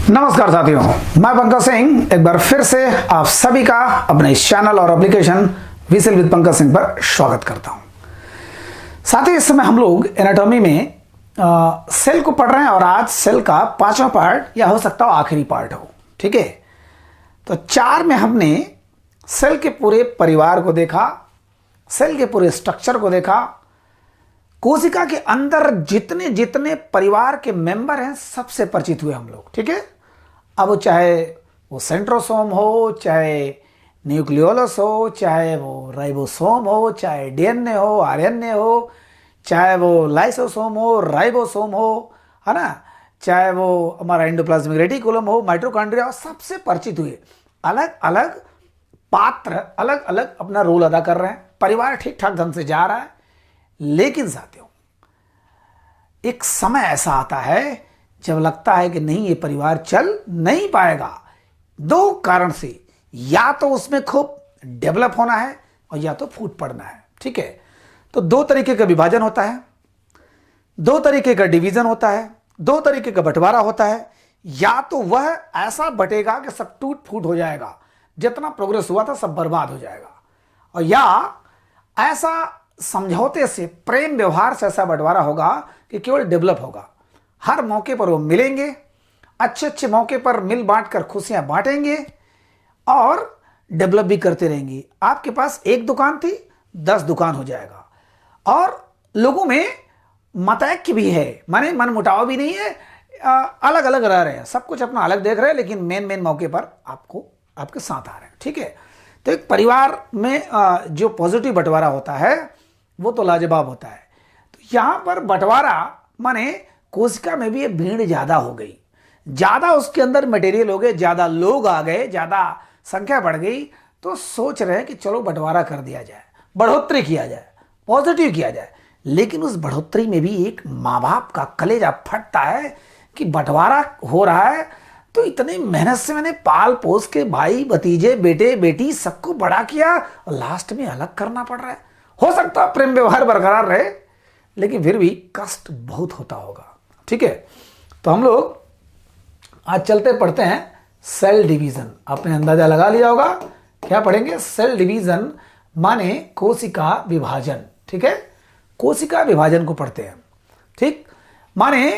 नमस्कार साथियों, मैं पंकज सिंह एक बार फिर से आप सभी का अपने इस चैनल और application whistle with Pankaj Singh पर स्वागत करता हूं। साथियों, इस समय हम लोग एनाटॉमी में सेल को पढ़ रहे हैं और आज सेल का 5वां पार्ट या हो सकता हो आखिरी पार्ट हो। ठीक है, तो 4 में हमने सेल के पूरे परिवार को देखा, सेल के पूरे स्ट्रक्चर को देखा, कोशिका के अंदर जितने जितने परिवार के मेंबर हैं सबसे परिचित हुए हम लोग। ठीक है, अब वो चाहे वो सेंट्रोसोम हो, चाहे न्यूक्लियोलस हो, चाहे वो राइबोसोम हो, चाहे डीएनए हो, आरएनए हो, चाहे वो लाइसोसोम हो, राइबोसोम हो, है ना, चाहे वो हमारा एंडोप्लाज्मिक रेटिकुलम हो, माइटोकॉन्ड्रिया हो, सबसे परिचित हुए। अलग अलग पात्र अलग अलग अपना रोल अदा कर रहे हैं, परिवार ठीक ठाक ढंग से जा रहा है। लेकिन साथियों, एक समय ऐसा आता है जब लगता है कि नहीं, ये परिवार चल नहीं पाएगा। 2 कारण से, या तो उसमें खूब डेवलप होना है और या तो फूट पड़ना है। ठीक है, तो 2 तरीके का विभाजन होता है, 2 तरीके का डिवीजन होता है, 2 तरीके का बंटवारा होता है। या तो वह ऐसा बटेगा कि सब टूट फूट हो जाएगा, जितना प्रोग्रेस हुआ था सब बर्बाद हो जाएगा, और या ऐसा समझौते से, प्रेम व्यवहार से ऐसा बंटवारा होगा कि केवल डेवलप होगा। हर मौके पर वो मिलेंगे, अच्छे अच्छे मौके पर मिल बांट कर खुशियां बांटेंगे और डेवलप भी करते रहेंगे। आपके पास 1 दुकान थी, 10 दुकान हो जाएगा। और लोगों में मतैक्य भी है, माने मन मुटाव भी नहीं है, अलग अलग रह रहे हैं, सब कुछ अपना अलग देख रहे हैं, लेकिन मेन मौके पर आपको आपके साथ आ रहे हैं। ठीक है, तो एक परिवार में जो पॉजिटिव बंटवारा होता है वो तो लाजवाब होता है। तो यहां पर बंटवारा माने कोशिका में भी ये भीड़ ज्यादा हो गई, ज्यादा उसके अंदर मटेरियल हो गए, ज्यादा लोग आ गए, ज्यादा संख्या बढ़ गई, तो सोच रहे हैं कि चलो बंटवारा कर दिया जाए, बढ़ोतरी किया जाए, पॉजिटिव किया जाए। लेकिन उस बढ़ोतरी में भी एक माँ बाप का कलेजा फटता है कि बंटवारा हो रहा है तो इतनी मेहनत से मैंने पाल पोस के भाई भतीजे बेटे बेटी सबको बड़ा किया और लास्ट में अलग करना पड़ रहा है। हो सकता है प्रेम व्यवहार बरकरार रहे, लेकिन फिर भी कष्ट बहुत होता होगा। ठीक है, तो हम लोग आज चलते पढ़ते हैं सेल डिवीजन। आपने अंदाजा लगा लिया होगा क्या पढ़ेंगे? सेल डिवीजन माने कोशिका विभाजन। ठीक है, कोशिका विभाजन को पढ़ते हैं। ठीक, माने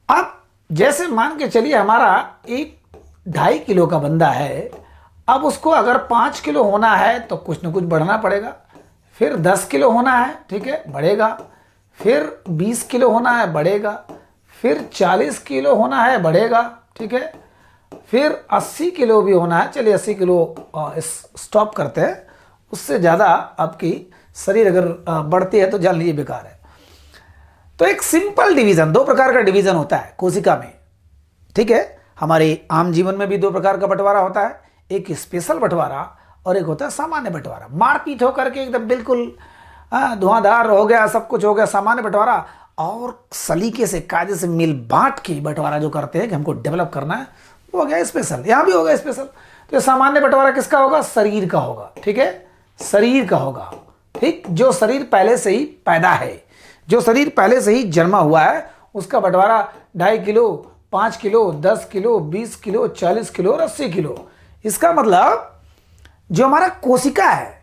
अब जैसे मान के चलिए हमारा एक 2.5 किलो का बंदा है, अब उसको अगर 5 किलो होना है तो कुछ ना कुछ बढ़ना पड़ेगा, फिर 10 किलो होना है, ठीक है, बढ़ेगा, फिर 20 किलो होना है, बढ़ेगा, फिर 40 किलो होना है, बढ़ेगा, ठीक है, फिर 80 किलो भी होना है। चलिए 80 किलो स्टॉप करते हैं, उससे ज़्यादा आपकी शरीर अगर बढ़ती है तो जान लीजिए बेकार है। तो एक सिंपल डिवीजन, 2 प्रकार का डिवीजन होता है कोशिका में। ठीक है, हमारे आम जीवन में भी 2 प्रकार का बंटवारा होता है, एक स्पेशल बंटवारा और एक होता है सामान्य बंटवारा। मारपीट होकर के एकदम बिल्कुल धुआंधार हो गया, सब कुछ हो गया, सामान्य बंटवारा। और सलीके से कायदे से मिल बांट के बंटवारा जो करते हैं कि हमको डेवलप करना है, वो हो गया स्पेशल। यहाँ भी होगा स्पेशल। तो सामान्य बंटवारा किसका होगा? शरीर का होगा। ठीक है, शरीर का होगा। ठीक, जो शरीर पहले से ही पैदा है, जो शरीर पहले से ही जन्मा हुआ है, उसका बंटवारा 2.5 kilo, 5 kilo, 10 kilo, 20 kilo, 40 kilo और 80 किलो। इसका मतलब जो हमारा कोशिका है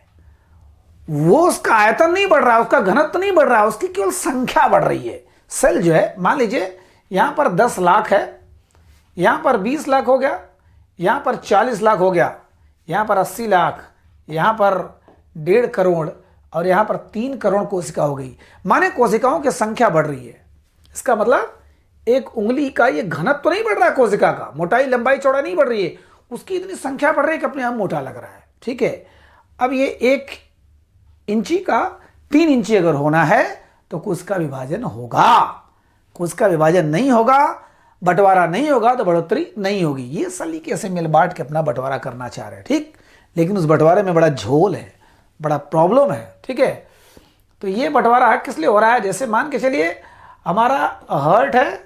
वो उसका आयतन नहीं बढ़ रहा है, उसका घनत्व नहीं बढ़ रहा है, उसकी केवल संख्या बढ़ रही है। सेल जो है, मान लीजिए यहां पर 10 लाख है, यहां पर 20 लाख हो गया, यहां पर 40 लाख हो गया, यहां पर 80 लाख, यहां पर 1.5 करोड़ और यहां पर 3 करोड़ कोशिका हो गई। माने कोशिकाओं की संख्या बढ़ रही है। इसका मतलब एक उंगली का ये घनत्व नहीं बढ़ रहा है, कोशिका का मोटाई लंबाई चौड़ा नहीं बढ़ रही है, उसकी इतनी संख्या बढ़ रही है कि अपने आप मोटा लग रहा है। ठीक है, अब ये 1 इंची का 3 इंची अगर होना है तो कोशिका विभाजन होगा। कोशिका विभाजन नहीं होगा, बंटवारा नहीं होगा तो बढ़ोतरी नहीं होगी। ये सलीके से मिल बांट के अपना बंटवारा करना चाह रहे हैं। ठीक, लेकिन उस बंटवारे में बड़ा झोल है, बड़ा प्रॉब्लम है। ठीक है, तो ये बंटवारा किस लिए हो रहा है? जैसे मान के चलिए हमारा हार्ट है,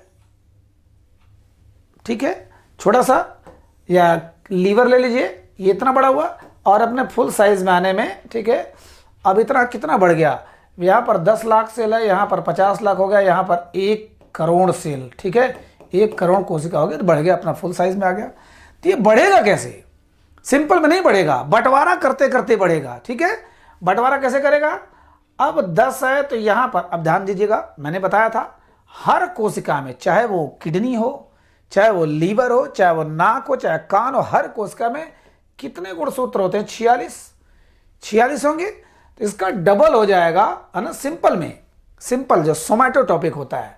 ठीक है, छोटा सा, या लीवर ले लीजिए, ये इतना बड़ा हुआ और अपने फुल साइज में आने में, ठीक है, अब इतना कितना बढ़ गया? यहाँ पर 10 लाख सेल है, यहाँ पर 50 लाख हो गया, यहाँ पर 1 करोड़ सेल। ठीक है, 1 करोड़ कोशिका हो गई तो बढ़ गया, अपना फुल साइज में आ गया। तो ये बढ़ेगा कैसे? सिंपल में नहीं बढ़ेगा, बंटवारा करते करते बढ़ेगा। ठीक है, बंटवारा कैसे करेगा? अब 10 है तो यहां पर, अब ध्यान दीजिएगा, मैंने बताया था हर कोशिका में, चाहे वो किडनी हो, चाहे वो लीवर हो, चाहे वो नाक हो, चाहे कान हो, हर कोशिका में कितने गुणसूत्र होते हैं? 46 होंगे। तो इसका डबल हो जाएगा, है ना। सिंपल में, सिंपल जो सोमैटोटॉपिक होता है,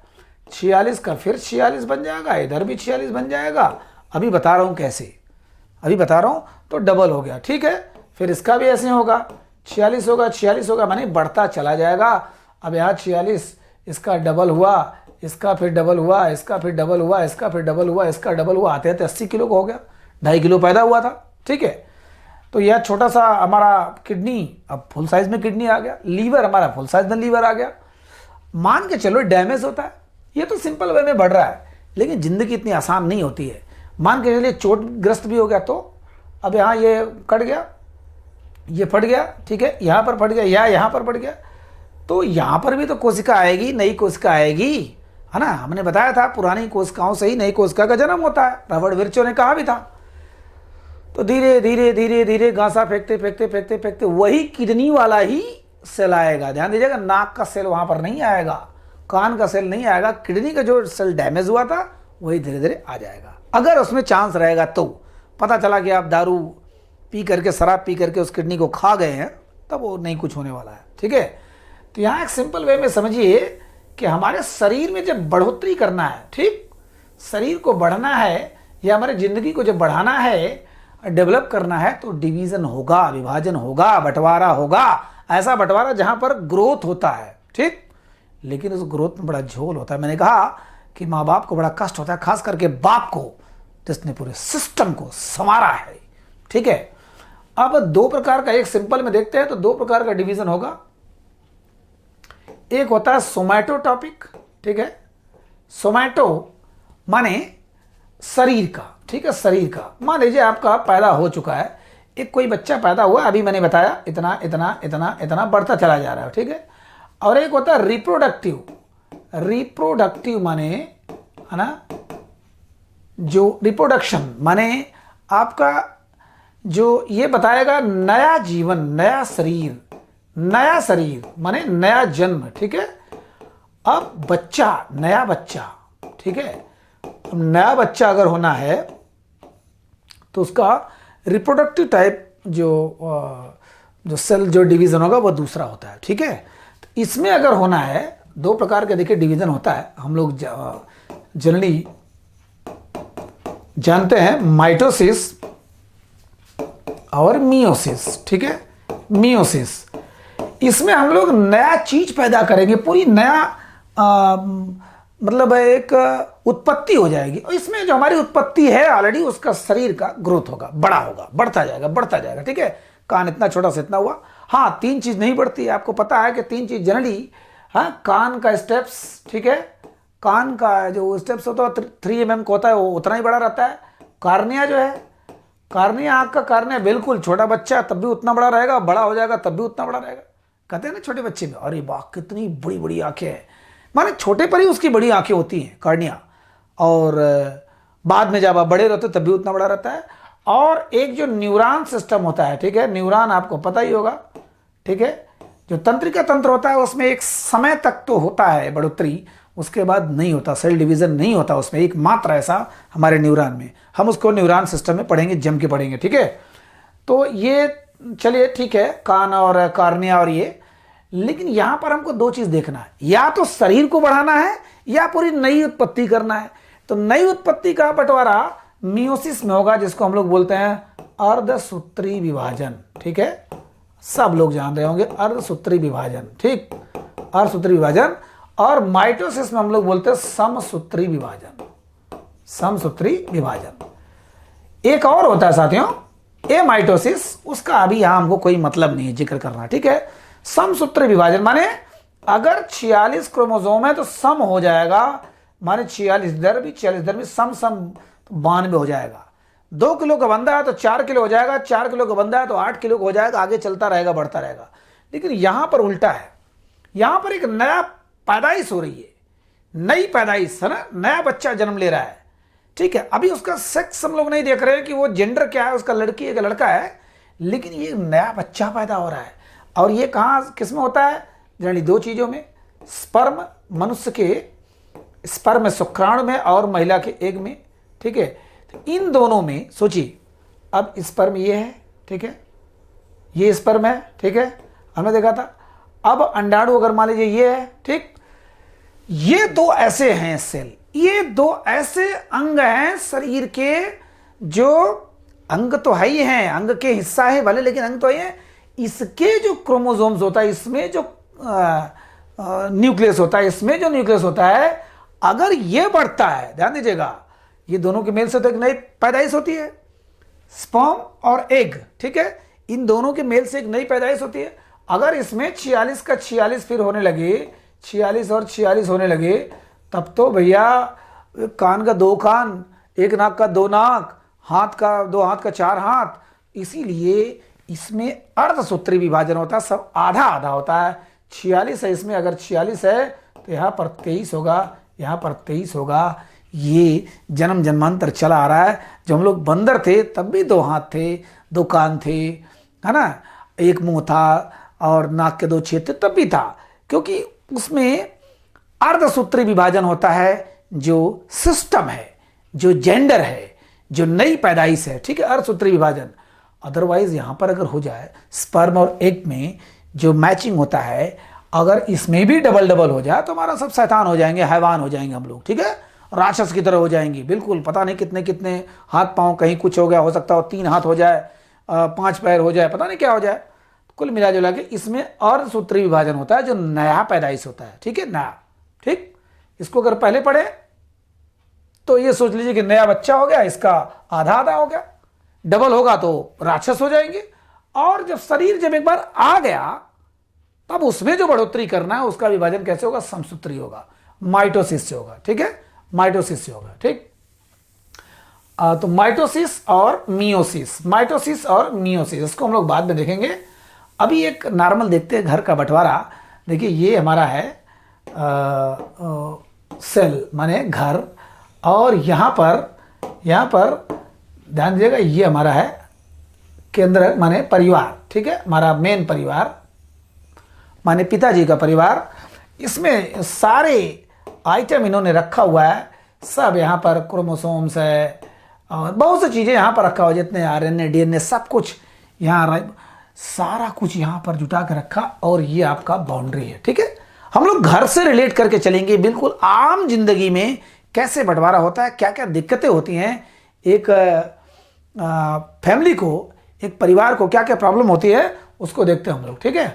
46 का फिर 46 बन जाएगा, इधर भी 46 बन जाएगा। अभी बता रहा हूं कैसे, अभी बता रहा हूं। तो डबल हो गया, ठीक है। फिर इसका भी ऐसे होगा, 46 होगा, 46 होगा, माने बढ़ता चला जाएगा। अब यहाँ 46, इसका डबल हुआ, इसका फिर डबल हुआ, इसका फिर डबल हुआ, इसका फिर डबल हुआ, इसका डबल हुआ, आते आते 80 किलो का हो गया। 2.5 किलो पैदा हुआ था, ठीक है। तो यह छोटा सा हमारा किडनी अब फुल साइज में किडनी आ गया, लीवर हमारा फुल साइज में लीवर आ गया। मान के चलो डैमेज होता है, ये तो सिंपल वे में बढ़ रहा है, लेकिन जिंदगी इतनी आसान नहीं होती है। मान के चलिए चोटग्रस्त भी हो गया, तो अब यहाँ ये कट गया, ये फट गया, ठीक है, यहाँ पर फट गया या यहाँ पर फट गया, तो यहाँ पर भी तो कोशिका आएगी, नई कोशिका आएगी, है ना। हमने बताया था पुरानी कोशिकाओं से ही नई कोशिका का जन्म होता है, रॉबर्ट विर्चो ने कहा भी था। तो धीरे धीरे धीरे धीरे घासा फेंकते फेंकते फेंकते फेंकते वही किडनी वाला ही सेल आएगा। ध्यान दीजिएगा, नाक का सेल वहां पर नहीं आएगा, कान का सेल नहीं आएगा, किडनी का जो सेल डैमेज हुआ था वही धीरे धीरे आ जाएगा। अगर उसमें चांस रहेगा तो, पता चला कि आप दारू पी करके, शराब पी करके उस किडनी को खा गए हैं, तब वो नहीं कुछ होने वाला है, ठीक है। तो यहाँ एक सिंपल वे में समझिए कि हमारे शरीर में जब बढ़ोतरी करना है, ठीक, शरीर को बढ़ना है या हमारे जिंदगी को जब बढ़ाना है, डेवलप करना है, तो डिवीजन होगा, विभाजन होगा, बंटवारा होगा। ऐसा बंटवारा जहां पर ग्रोथ होता है, ठीक, लेकिन उस ग्रोथ में बड़ा झोल होता है। मैंने कहा कि माँ बाप को बड़ा कष्ट होता है, खास करके बाप को, जिसने पूरे सिस्टम को संवारा है, ठीक है। अब 2 प्रकार का, एक सिंपल में देखते हैं तो 2 प्रकार का डिवीजन होगा। एक होता है सोमैटोटॉपिक, ठीक है। सोमैटो माने शरीर का, ठीक है, शरीर का। मान लीजिए आपका पैदा हो चुका है, एक कोई बच्चा पैदा हुआ, अभी मैंने बताया इतना इतना इतना इतना बढ़ता चला जा रहा है, ठीक है। और एक होता है रिप्रोडक्टिव। रिप्रोडक्टिव माने, है ना, जो रिप्रोडक्शन माने आपका जो ये बताएगा नया जीवन, नया शरीर, नया शरीर माने नया जन्म, ठीक है। अब बच्चा, नया बच्चा, ठीक है, नया बच्चा अगर होना है तो उसका रिप्रोडक्टिव टाइप जो सेल जो डिवीजन होगा वो दूसरा होता है, ठीक है। तो इसमें अगर होना है, 2 प्रकार के देखिए डिवीजन होता है, हम लोग जनरली जानते हैं, माइटोसिस और मियोसिस, ठीक है। मियोसिस, इसमें हम लोग नया चीज पैदा करेंगे, पूरी नया मतलब एक उत्पत्ति हो जाएगी। और इसमें जो हमारी उत्पत्ति है ऑलरेडी, उसका शरीर का ग्रोथ होगा, बड़ा होगा, बढ़ता जाएगा, बढ़ता जाएगा, ठीक है। कान इतना छोटा से इतना हुआ। हाँ, 3 चीज नहीं बढ़ती है, आपको पता है कि 3 चीज जनरली, हाँ, कान का स्टेप्स, ठीक है, कान का जो स्टेप्स होता है 3 mm का होता है, वो उतना ही बड़ा रहता है। कार्निया जो है, कार्निया, आँख का कार्निया बिल्कुल छोटा बच्चा तब भी उतना बड़ा रहेगा, बड़ा हो जाएगा तब भी उतना बड़ा रहेगा। कहते हैं ना छोटे बच्चे में, अरे वाह कितनी बड़ी बड़ी आंखें हैं, माने छोटे पर ही उसकी बड़ी आंखें होती हैं, कार्निया, और बाद में जब आप बड़े रहते तब भी उतना बड़ा रहता है। और एक जो न्यूरॉन सिस्टम होता है, ठीक है, न्यूरॉन आपको पता ही होगा, ठीक है, जो तंत्रिका तंत्र होता है उसमें एक समय तक तो होता है बढ़ोतरी, उसके बाद नहीं होता, सेल डिवीजन नहीं होता उसमें, एक मात्र ऐसा हमारे न्यूरॉन में, हम उसको न्यूरॉन सिस्टम में पढ़ेंगे, जम के पढ़ेंगे, ठीक है। तो ये चलिए ठीक है, कान और कार्निया और ये, लेकिन यहां पर हमको 2 चीज देखना है, या तो शरीर को बढ़ाना है या पूरी नई उत्पत्ति करना है। तो नई उत्पत्ति का बंटवारा मियोसिस में होगा, जिसको हम लोग बोलते हैं अर्धसूत्री विभाजन, ठीक है, सब लोग जान रहे होंगे अर्धसूत्री विभाजन, ठीक, अर्धसूत्री विभाजन। और माइटोसिस में हम लोग बोलते हैं समसूत्री विभाजन, समसूत्री विभाजन। एक और होता है साथियों, ए माइटोसिस, उसका अभी यहां हमको कोई मतलब नहीं है जिक्र करना, ठीक है। समसूत्री विभाजन माने अगर 46 क्रोमोसोम है तो सम हो जाएगा, माने 46 इधर भी 46 इधर भी, सम 92 हो जाएगा। 2 किलो का बंदा है तो 4 किलो हो जाएगा, 4 किलो का बंदा है तो 8 किलो का हो जाएगा, आगे चलता रहेगा, बढ़ता रहेगा। लेकिन यहां पर उल्टा है, यहां पर एक नया पैदाइश हो रही है, नई पैदाइश है ना, नया बच्चा जन्म ले रहा है, ठीक है। अभी उसका सेक्स हम लोग नहीं देख रहे हैं कि वो जेंडर क्या है, उसका लड़की है कि लड़का है, लेकिन ये नया बच्चा पैदा हो रहा है। और ये कहाँ किस में होता है? जनरली दो चीज़ों में, स्पर्म मनुष्य के स्पर्म में, शुक्राणु में, और महिला के एग में, ठीक है। तो इन दोनों में सोचिए, अब स्पर्म ये है, ठीक है, ये स्पर्म है, ठीक है, हमने देखा था। अब अंडाणु अगर मान लीजिए ये है, ठीक, ये दो ऐसे हैं सेल, ये दो ऐसे अंग हैं शरीर के, जो अंग तो है ही हैं, अंग के हिस्सा है भले, लेकिन अंग तो है। इसके जो क्रोमोसोम्स होता है, इसमें जो न्यूक्लियस होता है, इसमें जो न्यूक्लियस होता है, अगर ये बढ़ता है, ध्यान दीजिएगा, ये दोनों के मेल से तो एक नई पैदाइश होती है, स्पर्म और एग, ठीक है, इन दोनों के मेल से एक नई पैदाइश होती है। अगर इसमें 46 का 46 फिर होने लगे, 46 और 46 होने लगे, तब तो भैया कान का 2 कान, एक नाक का 2 नाक, हाथ का 2 हाथ का 4 हाथ, इसीलिए इसमें अर्धसूत्री विभाजन होता है, सब आधा आधा होता है। 46 है इसमें, अगर 46 है तो यहाँ पर 23 होगा, यहाँ पर 23 होगा। ये जन्म जन्मांतर चला आ रहा है। जब हम लोग बंदर थे तब भी 2 हाथ थे, 2 कान थे, है ना, एक मुंह था और नाक के 2 छेद थे, तब भी था, क्योंकि उसमें अर्धसूत्री विभाजन होता है, जो सिस्टम है, जो जेंडर है, जो नई पैदाइश है, ठीक है, अर्धसूत्री विभाजन। अदरवाइज यहां पर अगर हो जाए स्पर्म और एग में जो मैचिंग होता है, अगर इसमें भी डबल डबल हो जाए तो हमारा सब शैतान हो जाएंगे, हैवान हो जाएंगे हम लोग, ठीक है, राक्षस की तरह हो जाएंगे, बिल्कुल पता नहीं कितने कितने हाथ पांव, कहीं कुछ हो गया, हो सकता हो 3 हाथ हो जाए, 5 पैर हो जाए, पता नहीं क्या हो जाए। कुल मिला जुला के इसमें अर्धसूत्री विभाजन होता है, जो नया पैदाइश होता है, ठीक है, नया, ठीक। इसको अगर पहले पढ़े तो ये सोच लीजिए कि नया बच्चा हो गया, इसका आधा आधा हो गया, डबल होगा तो राक्षस हो जाएंगे। और जब शरीर जब एक बार आ गया, तब उसमें जो बढ़ोतरी करना है, उसका विभाजन कैसे होगा? समसूत्री होगा, माइटोसिस से होगा, ठीक है, माइटोसिस से होगा, ठीक। तो माइटोसिस और मियोसिस, माइटोसिस और मियोसिस, इसको हम लोग बाद में देखेंगे। अभी एक नॉर्मल देखते हैं घर का बंटवारा। देखिए ये हमारा है सेल माने घर, और यहाँ पर ध्यान दीजिएगा, ये हमारा है केंद्र माने परिवार, ठीक है, हमारा मेन परिवार माने पिताजी का परिवार। इसमें सारे आइटम इन्होंने रखा हुआ है, सब यहाँ पर क्रोमोसोम्स है और बहुत सी चीज़ें यहाँ पर रखा हुआ, जितने आरएनए डीएनए सब कुछ यहाँ, सारा कुछ यहाँ पर जुटा के रखा। और ये आपका बाउंड्री है, ठीक है। हम लोग घर से रिलेट करके चलेंगे, बिल्कुल आम जिंदगी में कैसे बंटवारा होता है, क्या क्या दिक्कतें होती हैं, एक फैमिली को, एक परिवार को क्या क्या प्रॉब्लम होती है, उसको देखते हैं हम लोग, ठीक है।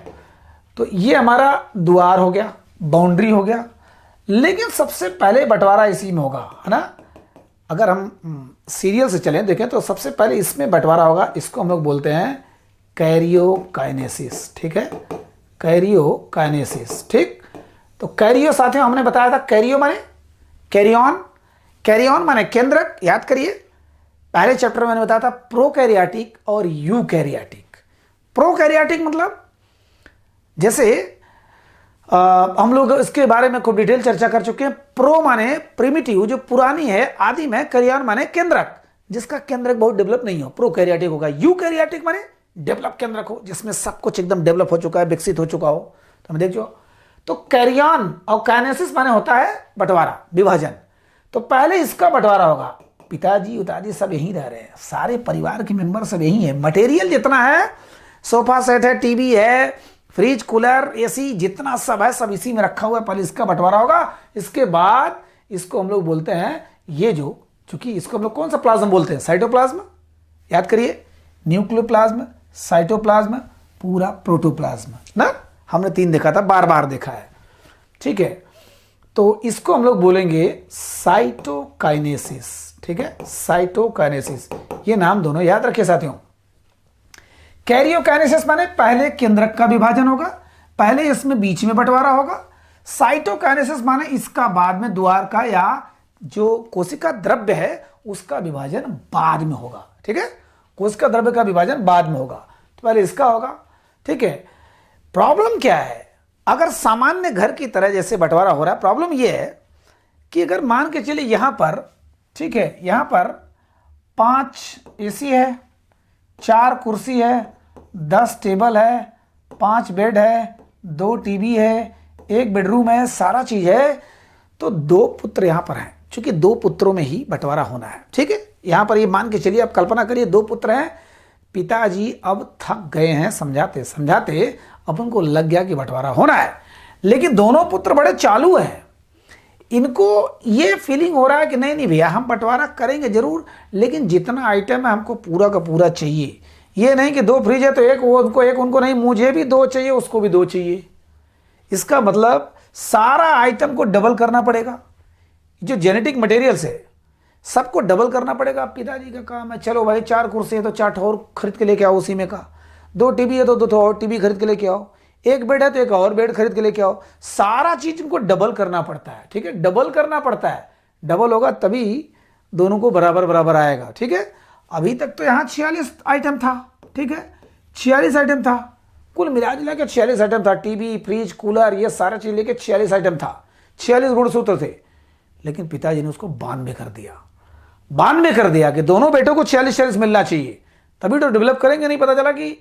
तो ये हमारा द्वार हो गया, बाउंड्री हो गया, लेकिन सबसे पहले बंटवारा इसी में होगा, है ना। अगर हम सीरियल से चलें देखें तो सबसे पहले इसमें बंटवारा होगा, इसको हम लोग बोलते हैं कैरियोकाइनेसिस, ठीक है, कैरियोकाइनेसिस, ठीक। तो कैरियो साथियों हमने बताया था, कैरियो माने कैरियन, कैरियन माने केंद्रक, याद करिए पहले चैप्टर में मैंने बताया था प्रोकैरियोटिक और यूकैरियोटिक। प्रोकैरियोटिक मतलब जैसे हम लोग इसके बारे में खूब डिटेल चर्चा कर चुके हैं। प्रो माने प्रिमिटिव, जो पुरानी है, आदिम है। कैरियन माने केंद्रक, जिसका केंद्रक बहुत डेवलप नहीं हो, प्रोकैरियोटिक होगा। यूकैरियोटिक माने डेवलप केंद्रक हो, जिसमें सब कुछ एकदम डेवलप हो चुका है, विकसित हो चुका हो। तो हम देखो, तो कैरियन और काइनेसिस माने होता है बंटवारा, विभाजन। तो पहले इसका बंटवारा होगा, पिताजी उताजी सब यहीं रह रहे हैं, सारे परिवार के मेंबर सब यहीं है, मटेरियल जितना है, सोफा सेट है, टीवी है, फ्रिज, कूलर, एसी, जितना सब है सब इसी में रखा हुआ है। पहले इसका बंटवारा होगा, इसके बाद इसको हम लोग बोलते हैं, ये जो, चूंकि इसको हम लोग कौन सा प्लाज्म बोलते हैं? साइटोप्लाज्म, याद करिए, न्यूक्लियोप्लाज्म, साइटोप्लाज्म, पूरा प्रोटोप्लाज्म ना, हमने 3 देखा था, बार बार देखा है, ठीक है। तो इसको हम लोग बोलेंगे साइटोकाइनेसिस, ठीक है, साइटोकाइनेसिस। ये नाम दोनों याद रखिए साथियों। कैरियोकाइनेसिस माने पहले केंद्रक का विभाजन होगा, पहले इसमें बीच में बंटवारा होगा। साइटोकाइनेसिस माने इसका बाद में द्वार का या जो कोशिका द्रव्य है उसका विभाजन बाद में होगा, ठीक है, कोशिका द्रव्य का विभाजन बाद में होगा। तो पहले इसका होगा, ठीक है। प्रॉब्लम क्या है? अगर सामान्य घर की तरह जैसे बंटवारा हो रहा है, प्रॉब्लम यह है कि अगर मान के चलिए यहाँ पर, ठीक है, यहाँ पर 5 एसी है, 4 कुर्सी है, 10 टेबल है, 5 बेड है, 2 टीवी है, 1 बेडरूम है, सारा चीज है, तो 2 पुत्र यहाँ पर हैं, क्योंकि 2 पुत्रों में ही बंटवारा होना है। ठीक है, यहाँ पर ये मान के चलिए, अब कल्पना करिए 2 पुत्र हैं, पिताजी अब थक गए हैं समझाते समझाते, अब उनको लग गया कि बंटवारा होना है, लेकिन दोनों पुत्र बड़े चालू हैं, इनको ये फीलिंग हो रहा है कि नहीं नहीं भैया हम बंटवारा करेंगे जरूर, लेकिन जितना आइटम है हमको पूरा का पूरा चाहिए। ये नहीं कि 2 फ्रिज है तो एक वो उनको नहीं, मुझे भी 2 चाहिए, उसको भी 2 चाहिए। इसका मतलब सारा आइटम को डबल करना पड़ेगा, जो जेनेटिक मटेरियल्स है सबको डबल करना पड़ेगा। पिताजी का काम है, चलो भाई 4 कुर्सी है तो 4 और खरीद के लेके आओ उसी में का, 2 टीवी है तो 2 और टीवी खरीद के लेके आओ, 1 बेड है तो 1 और बेड खरीद के लेके आओ। सारा चीज इनको डबल करना पड़ता है। ठीक है, डबल करना पड़ता है, डबल होगा तभी दोनों को बराबर बराबर आएगा। ठीक है, अभी तक तो यहाँ 46 आइटम था। ठीक है, 46 आइटम था, कुल मिला जुला के 46 आइटम था, टीवी फ्रिज कूलर ये सारा चीज लेके 46 आइटम था, 46 गुणसूत्र थे। लेकिन पिताजी ने उसको 92 कर दिया, 92 कर दिया कि दोनों बेटों को 46 मिलना चाहिए, तभी तो डेवलप करेंगे। नहीं पता चला कि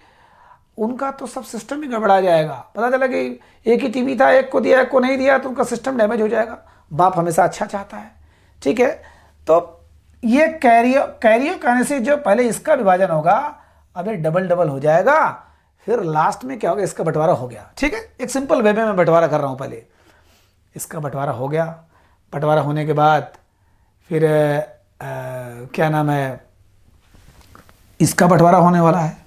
उनका तो सब सिस्टम ही गड़बड़ा जाएगा। पता चला कि एक ही टीवी था, एक को दिया एक को नहीं दिया, तो उनका सिस्टम डैमेज हो जाएगा। बाप हमेशा अच्छा चाहता है। ठीक है, तो ये कैरियर कहने से जो पहले इसका विभाजन होगा, अब ये डबल डबल हो जाएगा, फिर लास्ट में क्या होगा, इसका बंटवारा हो गया। ठीक है, एक सिंपल वे में मैं बंटवारा कर रहा हूं। पहले इसका बंटवारा हो गया, बंटवारा होने के बाद फिर क्या नाम है, इसका बंटवारा होने वाला है।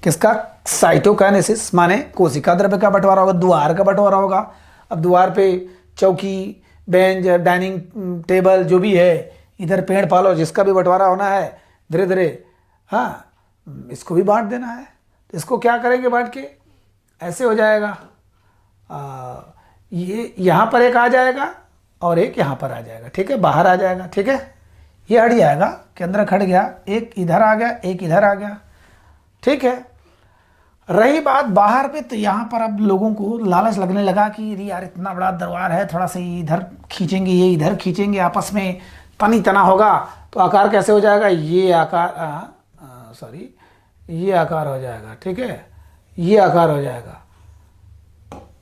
किसका? साइटोकाइनेसिस, माने कोशिका द्रव्य का बंटवारा होगा, द्वार का बंटवारा होगा। अब द्वार पे चौकी, बेंच, डाइनिंग टेबल जो भी है, इधर पेड़ पालो, जिसका भी बंटवारा होना है धीरे धीरे, हाँ इसको भी बांट देना है। तो इसको क्या करेंगे बांट के, ऐसे हो जाएगा, ये यहाँ पर एक आ जाएगा और एक यहाँ पर आ जाएगा। ठीक है, बाहर आ जाएगा। ठीक है, ये हट जाएगा, केंद्रक हट गया, एक इधर आ गया, एक इधर आ गया। ठीक है, रही बात बाहर पे, तो यहाँ पर अब लोगों को लालच लगने लगा कि यार इतना बड़ा दरबार है, थोड़ा सा इधर खींचेंगे, ये इधर खींचेंगे, आपस में तनी तना होगा तो आकार कैसे हो जाएगा, ये आकार सॉरी ये आकार हो जाएगा। ठीक है, ये आकार हो जाएगा।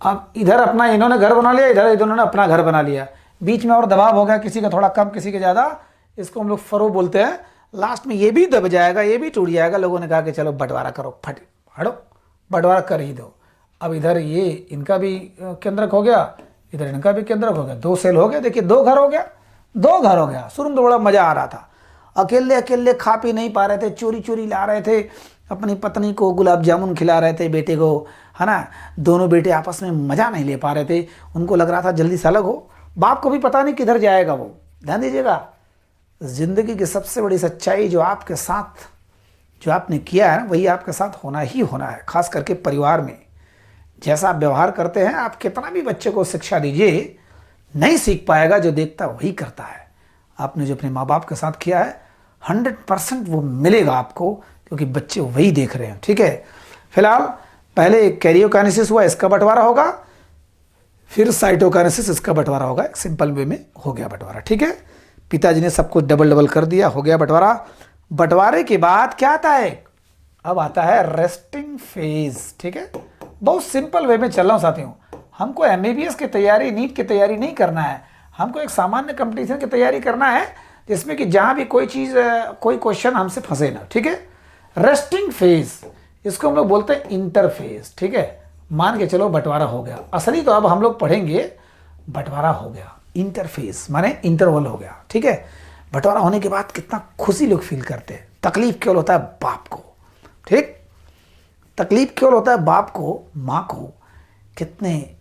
अब इधर अपना इन्होंने घर बना लिया, इधर इन्होंने अपना घर बना लिया, बीच में और दबाव हो गया, किसी का थोड़ा कम किसी का ज़्यादा, इसको हम लोग फरो बोलते हैं। लास्ट में ये भी दब जाएगा, ये भी टूट जाएगा। लोगों ने कहा कि चलो बंटवारा करो, हटो बंटवारा कर ही दो। अब इधर ये इनका भी केंद्रक हो गया, इधर इनका भी केंद्रक हो गया, 2 सेल हो गए। देखिए 2 घर हो गया, 2 घर हो गया। शुरू में तो बड़ा मजा आ रहा था, अकेले अकेले खा पी नहीं पा रहे थे, चोरी चोरी ला रहे थे, अपनी पत्नी को गुलाब जामुन खिला रहे थे, बेटे को, है ना, दोनों बेटे आपस में मजा नहीं ले पा रहे थे। उनको लग रहा था जल्दी से अलग हो, बाप को भी पता नहीं किधर जाएगा वो। ध्यान दीजिएगा, जिंदगी की सबसे बड़ी सच्चाई जो आपके साथ, जो आपने किया है वही आपके साथ होना ही होना है। खास करके परिवार में जैसा आप व्यवहार करते हैं, आप कितना भी बच्चे को शिक्षा दीजिए नहीं सीख पाएगा, जो देखता वही करता है। आपने जो अपने माँ बाप के साथ किया है 100% वो मिलेगा आपको, क्योंकि बच्चे वही देख रहे हैं। ठीक है, फिलहाल पहले कैरियोकाइनेसिस हुआ, इसका बंटवारा होगा, फिर साइटोकाइनेसिस, इसका बंटवारा होगा। एक सिंपल वे में हो गया बंटवारा। ठीक है, पिताजी ने सब कुछ डबल डबल कर दिया, हो गया बंटवारा। बंटवारे के बाद क्या आता है, अब आता है रेस्टिंग फेज। ठीक है, बहुत सिंपल वे में चल रहा हूं साथियों। हमको एमबीबीएस की तैयारी, नीट की तैयारी नहीं करना है, हमको एक सामान्य कंपटीशन की तैयारी करना है, जिसमें कि जहां भी कोई चीज, कोई क्वेश्चन हमसे फंसे ना। ठीक है, रेस्टिंग फेज, इसको हम लोग बोलते हैं इंटरफेज। ठीक है, मान के चलो बंटवारा हो गया, असली तो अब हम लोग पढ़ेंगे बंटवारा हो गया, इंटरफेस माने इंटरवल हो गया। ठीक है, बंटवारा होने के बाद कितना खुशी लोग फील करते हैं। तकलीफ केवल होता है बाप को। ठीक, तकलीफ केवल होता है बाप को, माँ को। कितने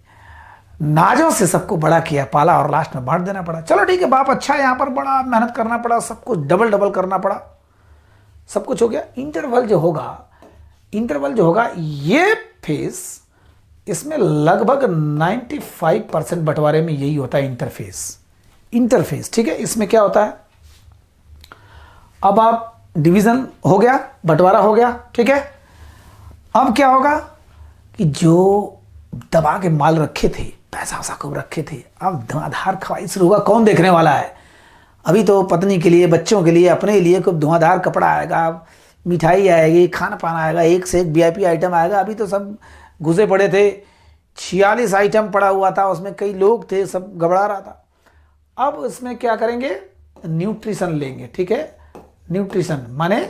नाजों से सबको बड़ा किया, पाला और लास्ट में बांट देना पड़ा। चलो ठीक है, बाप अच्छा है, यहाँ पर बड़ा मेहनत करना पड़ा, सब कुछ डबल डबल करना पड़ा, सब कुछ हो गया। इंटरवल जो होगा ये फेज, इसमें लगभग 95% बंटवारे में यही होता है, इंटरफेस। ठीक है, इसमें क्या होता है, अब आप डिवीजन हो गया, बंटवारा हो गया। ठीक है, अब क्या होगा कि जो दबा के माल रखे थे पैसा वैसा खूब रखे थे, अब धुआंधार ख्वाहिश शुरू हुआ, कौन देखने वाला है। अभी तो पत्नी के लिए, बच्चों के लिए, अपने लिए खूब धुआंधार कपड़ा आएगा, मिठाई आएगी, खाना पाना आएगा, एक से एक वीआईपी आइटम आएगा। अभी तो सब घुसे पड़े थे, 46 आइटम पड़ा हुआ था, उसमें कई लोग थे, सब घबरा रहा था। अब इसमें क्या करेंगे, न्यूट्रिशन लेंगे, ठीक है। न्यूट्रिशन माने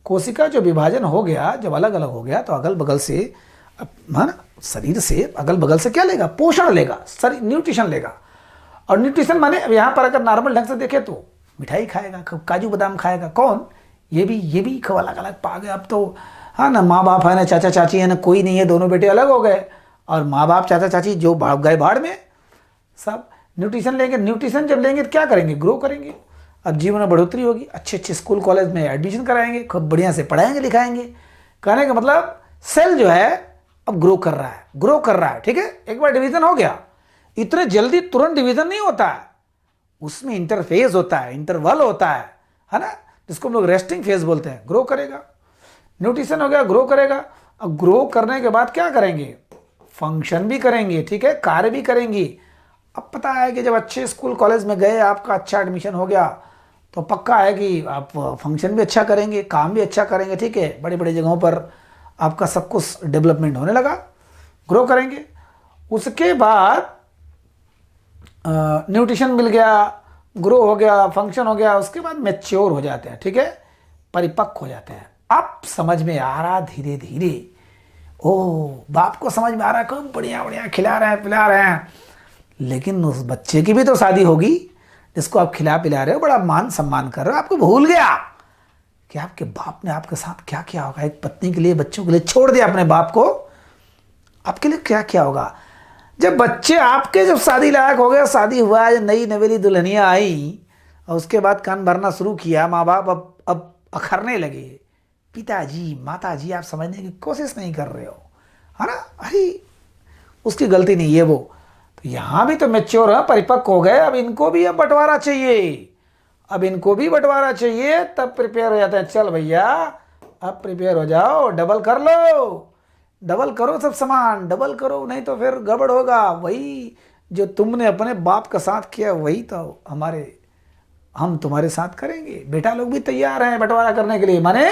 कोशिका जो विभाजन हो गया, जब अलग अलग हो गया तो अगल बगल से ना, शरीर से अगल बगल से क्या लेगा, पोषण लेगा, शरीर न्यूट्रिशन लेगा। और न्यूट्रिशन माने अब यहाँ पर अगर नॉर्मल ढंग से देखे तो मिठाई खाएगा, काजू बादाम खाएगा, कौन, ये भी खूब अलग अलग पा गए। अब तो हाँ ना, माँ बाप है ना, चाचा चाची है ना, कोई नहीं है, दोनों बेटे अलग हो गए, और माँ बाप चाचा चाची जो भाग गए भाड़ में। सब न्यूट्रिशन लेंगे, न्यूट्रिशन जब लेंगे तो क्या करेंगे, ग्रो करेंगे। अब जीवन में बढ़ोतरी होगी, अच्छे अच्छे स्कूल कॉलेज में एडमिशन कराएंगे, खूब बढ़िया से पढ़ाएंगे लिखाएंगे। कहने का मतलब सेल जो है अब ग्रो कर रहा है, ग्रो कर रहा है, ठीक है। एक बार डिवीजन हो गया, इतने जल्दी तुरंत डिवीजन नहीं होता है, उसमें इंटरफेज होता है, इंटरवल होता है ना, जिसको हम लोग रेस्टिंग फेज बोलते हैं। ग्रो करेगा, न्यूट्रिशन हो गया, ग्रो करेगा। अब ग्रो करने के बाद क्या करेंगे, फंक्शन भी करेंगे, ठीक है, कार्य भी करेंगे। अब पता है कि जब अच्छे स्कूल कॉलेज में गए, आपका अच्छा एडमिशन हो गया, तो पक्का है कि आप फंक्शन भी अच्छा करेंगे, काम भी अच्छा करेंगे, ठीक है। बड़ी बड़ी जगहों पर आपका सब कुछ डेवलपमेंट होने लगा, ग्रो करेंगे। उसके बाद न्यूट्रिशन मिल गया, ग्रो हो गया, फंक्शन हो गया, उसके बाद मैच्योर हो जाते हैं, ठीक है, परिपक्व हो जाते हैं। अब समझ में आ रहा धीरे धीरे, ओ बाप को समझ में आ रहा है, खूब बढ़िया बढ़िया खिला रहे हैं पिला रहे हैं, लेकिन उस बच्चे की भी तो शादी होगी जिसको आप खिला पिला रहे हो, बड़ा मान सम्मान कर रहे हो। आपको भूल गया कि आपके बाप ने आपके साथ क्या किया होगा। एक पत्नी के लिए, बच्चों के लिए छोड़ दिया अपने बाप को, आपके लिए क्या किया होगा। जब बच्चे आपके जब शादी लायक हो गए, शादी हुआ, जब नई नवेली दुल्हनियाँ आई और उसके बाद कान भरना शुरू किया, माँ बाप अब अखरने लगे, पिताजी माताजी आप समझने की कोशिश नहीं कर रहे हो, है ना, अरे उसकी गलती नहीं है वो। तो यहाँ भी तो मैच्योर है, परिपक्व हो गए, अब इनको भी अब बंटवारा चाहिए, अब इनको भी बंटवारा चाहिए, तब प्रिपेयर हो जाते हैं। चल भैया अब प्रिपेयर हो जाओ, डबल कर लो, डबल करो सब सामान, डबल करो, नहीं तो फिर गड़बड़ होगा। वही जो तुमने अपने बाप का साथ किया, वही तो हम तुम्हारे साथ करेंगे। बेटा लोग भी तैयार हैं बंटवारा करने के लिए। माने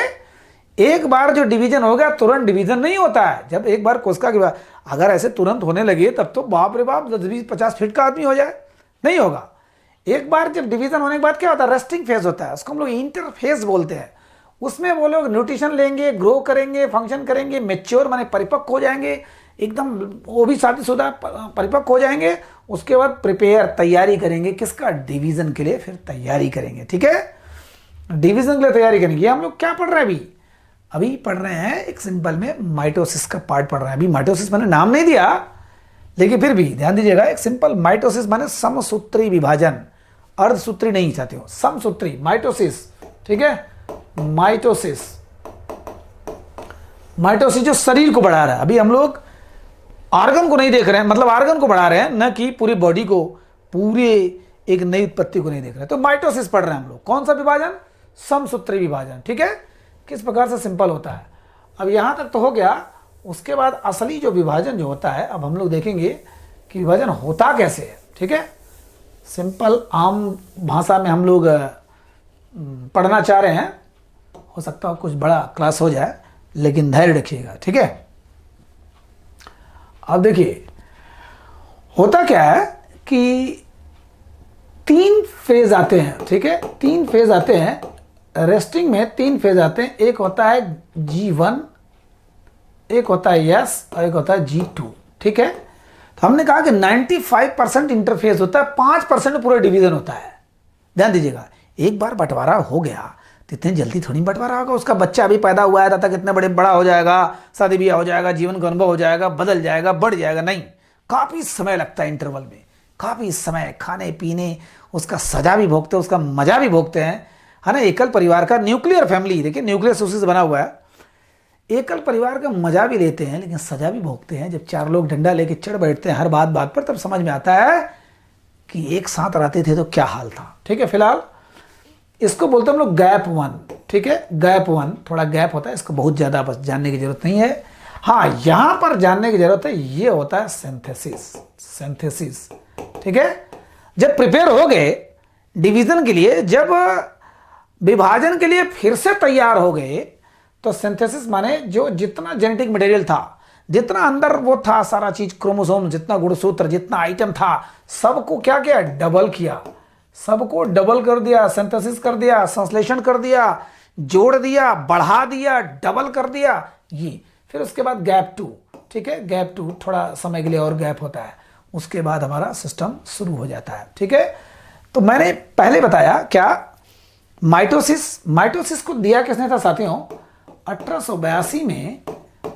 एक बार जो डिवीजन हो गया, तुरंत डिवीजन नहीं होता है। जब एक बार कोशिका की बात अगर ऐसे तुरंत होने लगे, तब तो बाप रे बाप 10-20-50 फीट का आदमी हो जाए, नहीं होगा। एक बार जब डिवीजन होने के बाद क्या होता है, रेस्टिंग फेज होता है, उसको हम लोग इंटरफेज बोलते हैं। उसमें वो लोग न्यूट्रिशन लेंगे, ग्रो करेंगे, फंक्शन करेंगे, मेच्योर माने परिपक्व हो जाएंगे एकदम, वो भी शादीशुदा परिपक्व हो जाएंगे। उसके बाद प्रिपेयर तैयारी करेंगे, किसका, डिवीजन के लिए फिर तैयारी करेंगे, ठीक है। डिवीजन के लिए तैयारी करेंगे। हम लोग क्या पढ़ रहे हैं अभी पढ़ रहे हैं एक सिंपल में माइटोसिस का पार्ट पढ़ रहे हैं। अभी माइटोसिस मैंने नाम नहीं दिया, लेकिन फिर भी ध्यान दीजिएगा, एक सिंपल माइटोसिस माने समसूत्री विभाजन, अर्धसूत्री नहीं चाहते हो, समसूत्री माइटोसिस, ठीक है। माइटोसिस, माइटोसिस जो शरीर को बढ़ा रहा है। अभी हम लोग ऑर्गन को नहीं देख रहे हैं, मतलब ऑर्गन को बढ़ा रहे हैं, न कि पूरी बॉडी को, पूरे एक नई उत्पत्ति को नहीं देख रहे हैं। तो माइटोसिस पढ़ रहे हैं हम लोग। कौन सा विभाजन, समसूत्री विभाजन, ठीक है। किस प्रकार से सिंपल होता है। अब यहां तक तो हो गया। उसके बाद असली जो विभाजन जो होता है, अब हम लोग देखेंगे कि विभाजन होता कैसे है, ठीक है। सिंपल आम भाषा में हम लोग पढ़ना चाह रहे हैं, हो सकता है कुछ बड़ा क्लास हो जाए, लेकिन धैर्य रखिएगा, ठीक है। अब देखिए होता क्या है कि 3 फेज आते हैं, ठीक है। 3 फेज आते हैं रेस्टिंग में, 3 फेज आते हैं। एक होता है G1, एक होता है S और एक होता है G2, ठीक है। तो हमने कहा कि 95% इंटरफेस होता है, 5% पूरा डिवीजन होता है। ध्यान दीजिएगा, एक बार बंटवारा हो गया तो इतनी जल्दी थोड़ी बंटवारा होगा। उसका बच्चा अभी पैदा हुआ है, तब तक इतने बड़ा हो जाएगा, शादी ब्याह हो जाएगा, जीवन का अनुभव हो जाएगा, बदल जाएगा, बढ़ जाएगा, नहीं। काफ़ी समय लगता है इंटरवल में, काफ़ी समय, खाने पीने, उसका सजा भी भोगते हैं, उसका मजा भी भोगते हैं, है ना। एकल परिवार का न्यूक्लियर फैमिली, देखिए न्यूक्लियस उसी से बना हुआ है। एकल परिवार का मजा भी लेते हैं, लेकिन सजा भी भोगते हैं। जब 4 लोग डंडा लेके चढ़ बैठते हैं हर बात बात पर, तब समझ में आता है कि एक साथ रहते थे तो क्या हाल था, ठीक है। फिलहाल इसको बोलते हैं हम लोग गैप 1, ठीक है। गैप 1 थोड़ा गैप होता है, इसको बहुत ज़्यादा बस जानने की जरूरत नहीं है। हाँ, यहां पर जानने की जरूरत है, ये होता है सिंथेसिस। सिंथेसिस, ठीक है। जब प्रिपेयर हो गए डिवीजन के लिए, जब विभाजन के लिए फिर से तैयार हो गए, तो सिंथेसिस माने जो जितना जेनेटिक मटेरियल था, जितना अंदर वो था सारा चीज, क्रोमोसोम, जितना गुणसूत्र, जितना आइटम था, सबको क्या किया, डबल किया, सबको डबल कर दिया, सिंथेसिस कर दिया, संश्लेषण कर दिया, जोड़ दिया, बढ़ा दिया, डबल कर दिया। ये फिर उसके बाद गैप 2, ठीक है, गैप 2 थोड़ा समय के लिए और गैप होता है, उसके बाद हमारा सिस्टम शुरू हो जाता है, ठीक है। तो मैंने पहले बताया क्या, माइटोसिस को दिया किसने था साथियों, 1882 में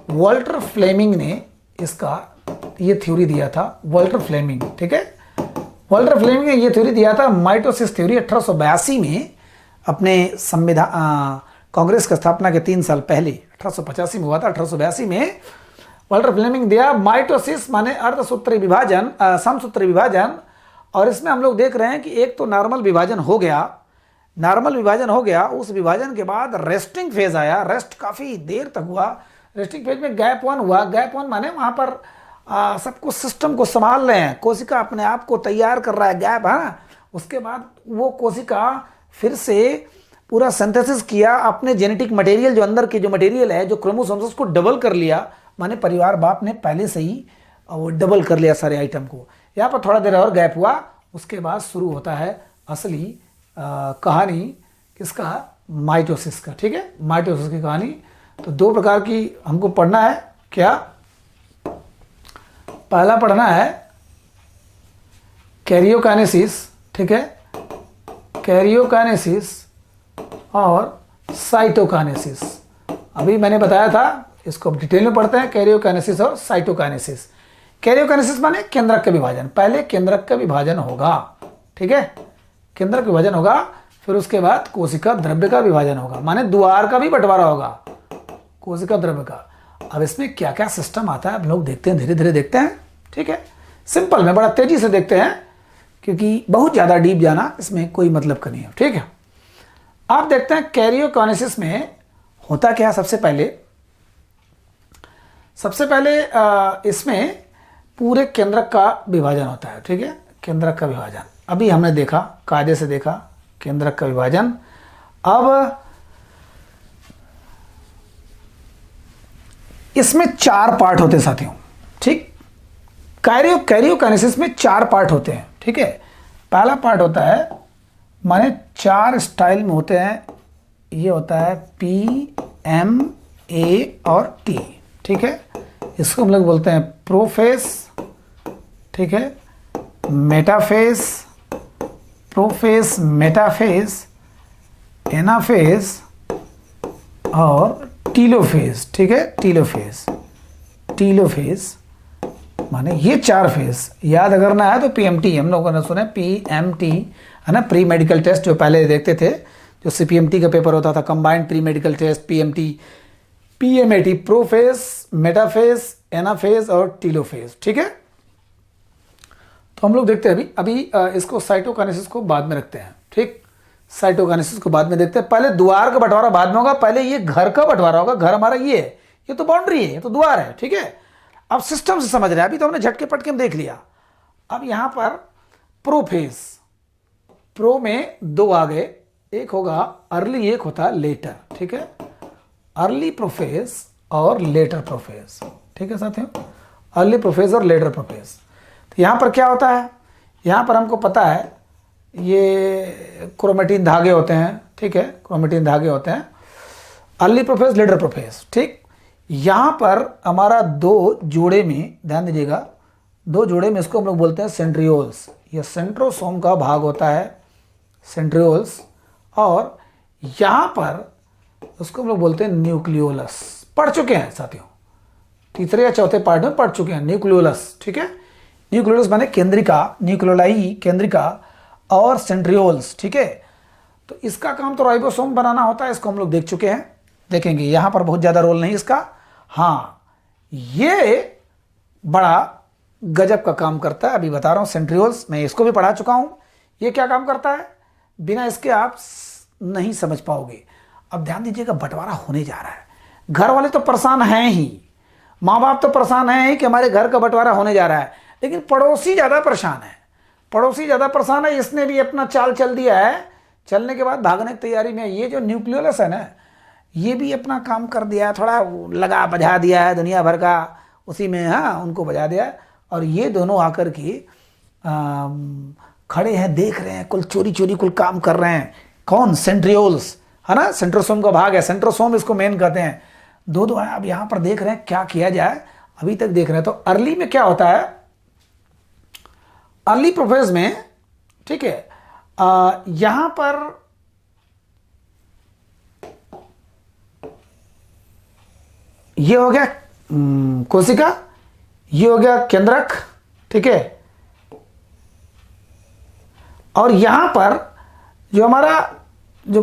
वाल्टर फ्लेमिंग ने इसका ये थ्योरी दिया था, वाल्टर फ्लेमिंग, ठीक है। वाल्टर फ्लेमिंग ने ये थ्योरी दिया था, माइटोसिस थ्योरी, 1882 में, अपने संविधान कांग्रेस की स्थापना के 3 साल पहले 1885 में हुआ था। 1882 में वाल्टर फ्लेमिंग दिया माइटोसिस माने अर्धसूत्री विभाजन, समसूत्री विभाजन। और इसमें हम लोग देख रहे हैं कि एक तो नॉर्मल विभाजन हो गया, नॉर्मल विभाजन हो गया, उस विभाजन के बाद रेस्टिंग फेज आया, रेस्ट काफी देर तक हुआ। रेस्टिंग फेज में गैप 1 हुआ। गैप 1 माने वहां पर सब कुछ सिस्टम को संभाल रहे हैं, कोशिका अपने आप को तैयार कर रहा है, गैप है। उसके बाद वो कोशिका फिर से पूरा सिंथेसिस किया, अपने जेनेटिक मटेरियल, जो अंदर के जो मटेरियल है, जो क्रोमोसोम्स, उसको डबल कर लिया, माने परिवार बाप ने पहले से ही वो डबल कर लिया सारे आइटम को। यहाँ पर थोड़ा देर और गैप हुआ, उसके बाद शुरू होता है असली कहानी किसका, माइटोसिस का, ठीक है, माइटोसिस की कहानी। तो 2 प्रकार की हमको पढ़ना है, क्या, पहला पढ़ना है कैरियोकाइनेसिस, ठीक है, कैरियोकाइनेसिस और साइटोकाइनेसिस। अभी मैंने बताया था, इसको अब डिटेल में पढ़ते हैं, कैरियोकाइनेसिस और साइटोकाइनेसिस। कैरियोकाइनेसिस माने केंद्रक का विभाजन, पहले केंद्रक का विभाजन होगा, ठीक है, केंद्रक विभाजन होगा, फिर उसके बाद कोशिका द्रव्य का विभाजन होगा, माने द्वार का भी बंटवारा होगा, कोशिका द्रव्य का। अब इसमें क्या क्या सिस्टम आता है हम लोग देखते हैं, धीरे धीरे देखते हैं, ठीक है, सिंपल में बड़ा तेजी से देखते हैं, क्योंकि बहुत ज्यादा डीप जाना इसमें कोई मतलब का नहीं है, ठीक है। आप देखते हैं कैरियोकाइनेसिस में होता क्या है। सबसे पहले इसमें पूरे केंद्रक का विभाजन होता है, ठीक है, केंद्रक का विभाजन। अभी हमने देखा, कायदे से देखा केंद्रक का विभाजन। अब इसमें 4 पार्ट होते हैं साथियों, ठीक, कैरियोकाइनेसिस में 4 पार्ट होते हैं, ठीक है। पहला पार्ट होता है, माने 4 स्टाइल में होते हैं, ये होता है P, M, A और T, ठीक है। इसको हम लोग बोलते हैं प्रोफेस, ठीक है, मेटाफेस, प्रोफेस, मेटाफेस, एनाफेस और टीलोफेस, ठीक है, टीलोफेस। टीलोफेस माने ये 4 फेज याद अगर ना है तो PMT हम लोगों ने सुने, PMT है ना, प्री मेडिकल टेस्ट जो पहले देखते थे, जो CPMT का पेपर होता था, combined pre medical test, PMT, PMAT, prophase, metaphase, anaphase और टीलोफेस, ठीक है। तो हम लोग देखते हैं अभी इसको साइटोकाइनेसिस को बाद में रखते हैं, ठीक, साइटोकाइनेसिस को बाद में देखते हैं। पहले द्वार का बंटवारा बाद में होगा, पहले ये घर का बंटवारा होगा। घर हमारा ये है, ये तो बाउंड्री है, ये तो द्वार है, ठीक है। अब सिस्टम से समझ रहे हैं, अभी तो हमने झटके पटके में देख लिया। अब यहां पर प्रोफेस, प्रो में 2 आ गए, एक होगा अर्ली, एक होता है लेटर, ठीक है, अर्ली प्रोफेस और लेटर प्रोफेस, ठीक है साथियों, अर्ली प्रोफेस और लेटर प्रोफेस। तो यहां पर क्या होता है, यहां पर हमको पता है ये क्रोमेटिन धागे होते हैं, ठीक है, क्रोमेटिन धागे होते हैं, अर्ली प्रोफेस, लेटर प्रोफेस, ठीक। यहां पर हमारा 2 जोड़े में, ध्यान दीजिएगा, 2 जोड़े में इसको हम लोग बोलते हैं सेंट्रियोल्स। यह सेंट्रोसोम का भाग होता है, सेंट्रियोल्स। और यहां पर उसको हम लोग बोलते हैं न्यूक्लियोलस। पढ़ चुके हैं साथियों, तीसरे या चौथे पार्ट में पढ़ चुके हैं न्यूक्लियोलस, ठीक है। न्यूक्लियोलस माने केंद्रिका, न्यूक्लियोलाई केंद्रिका और सेंट्रियोल्स, ठीक है। तो इसका काम तो राइबोसोम बनाना होता है, इसको हम लोग देख चुके हैं, देखेंगे, यहां पर बहुत ज्यादा रोल नहीं इसका। हाँ, ये बड़ा गजब का काम करता है, अभी बता रहा हूं, सेंट्रियोल्स, मैं इसको भी पढ़ा चुका हूं। ये क्या काम करता है, बिना इसके आप नहीं समझ पाओगे। अब ध्यान दीजिएगा, बंटवारा होने जा रहा है, घर वाले तो परेशान हैं ही, माँ बाप तो परेशान है कि हमारे घर का बंटवारा होने जा रहा है, लेकिन पड़ोसी ज़्यादा परेशान है। पड़ोसी ज़्यादा परेशान है, इसने भी अपना चाल चल दिया है। चलने के बाद भागने की तैयारी में ये जो न्यूक्लियस है ना, ये भी अपना काम कर दिया है, थोड़ा लगा बजा दिया है दुनिया भर का, उसी में हाँ उनको बजा दिया है। और ये दोनों आकर के खड़े हैं, देख रहे हैं, कुल चोरी चोरी कुल काम कर रहे हैं। कौन? सेंट्रियोल्स है ना, सेंट्रोसोम का भाग है, सेंट्रोसोम इसको मेन कहते हैं। दो हैं, अब यहाँ पर देख रहे हैं क्या किया जाए, अभी तक देख रहे हैं। तो अर्ली में क्या होता है, अर्ली प्रोफेज में, ठीक है, यहां पर ये हो गया कोशिका, ये हो गया केंद्रक, ठीक है। और यहां पर जो हमारा जो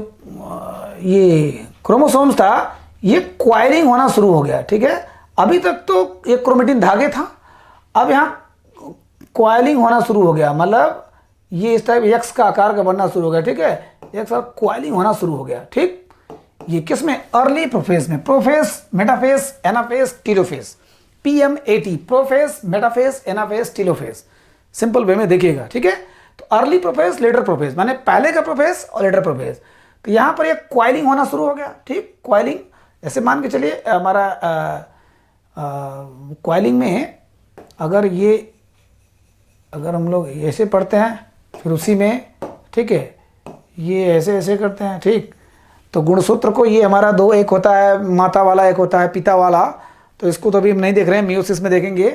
ये क्रोमोसोम्स था, ये क्वायरिंग होना शुरू हो गया, ठीक है। अभी तक तो ये क्रोमेटिन धागे था, अब यहां क्वाइलिंग होना शुरू हो गया, मतलब ये इस टाइप एक्स का आकार का बनना शुरू हो गया, ठीक है। एक्स और क्वाइलिंग होना शुरू हो गया, ठीक। ये किस में? अर्ली प्रोफेज में। Prophase, metaphase, anaphase, telophase, PMAT, prophase, metaphase, anaphase, telophase. Simple way में देखिएगा, ठीक है। तो अर्ली प्रोफेज, लेटर प्रोफेज, माने पहले का प्रोफेज और लेटर प्रोफेज। तो यहां पर ये क्वाइलिंग होना शुरू हो गया, ठीक। क्वाइलिंग ऐसे मान के चलिए, हमारा क्वाइलिंग में अगर हम लोग ऐसे पढ़ते हैं, फिर उसी में, ठीक है, ये ऐसे ऐसे करते हैं, ठीक। तो गुणसूत्र को ये हमारा दो, एक होता है माता वाला, एक होता है पिता वाला। तो इसको तो अभी हम नहीं देख रहे हैं, मियोसिस में देखेंगे।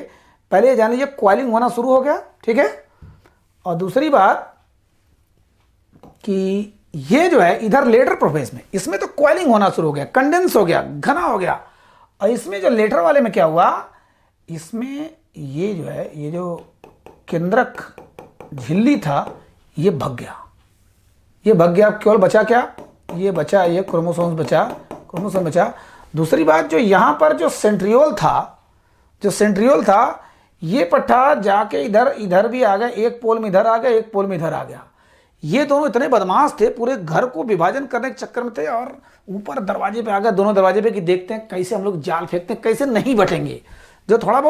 पहले ये जान लीजिए क्वाइलिंग होना शुरू हो गया, ठीक है। और दूसरी बात कि ये जो है इधर लेटर प्रोफेज में, इसमें तो क्वाइलिंग होना शुरू हो गया, कंडेंस हो गया, घना हो गया। और इसमें जो लेटर वाले में क्या हुआ, इसमें ये जो है, ये जो केंद्रक झिल्ली था, ये भग गया, ये भग गया। केवल बचा क्या? ये बचा, ये क्रोमोसोम बचा। दूसरी बात, जो यहां पर जो सेंट्रियोल था, ये पट्टा जाके इधर भी आ गया, एक पोल में इधर आ गया, एक पोल में इधर आ गया। ये दोनों इतने बदमाश थे, पूरे घर को विभाजन करने के चक्कर में थे, और ऊपर दरवाजे पे आ गए, दोनों दरवाजे पे, कि देखते हैं कैसे हम लोग जाल फेंकते हैं, कैसे नहीं बटेंगे। जो थोड़ा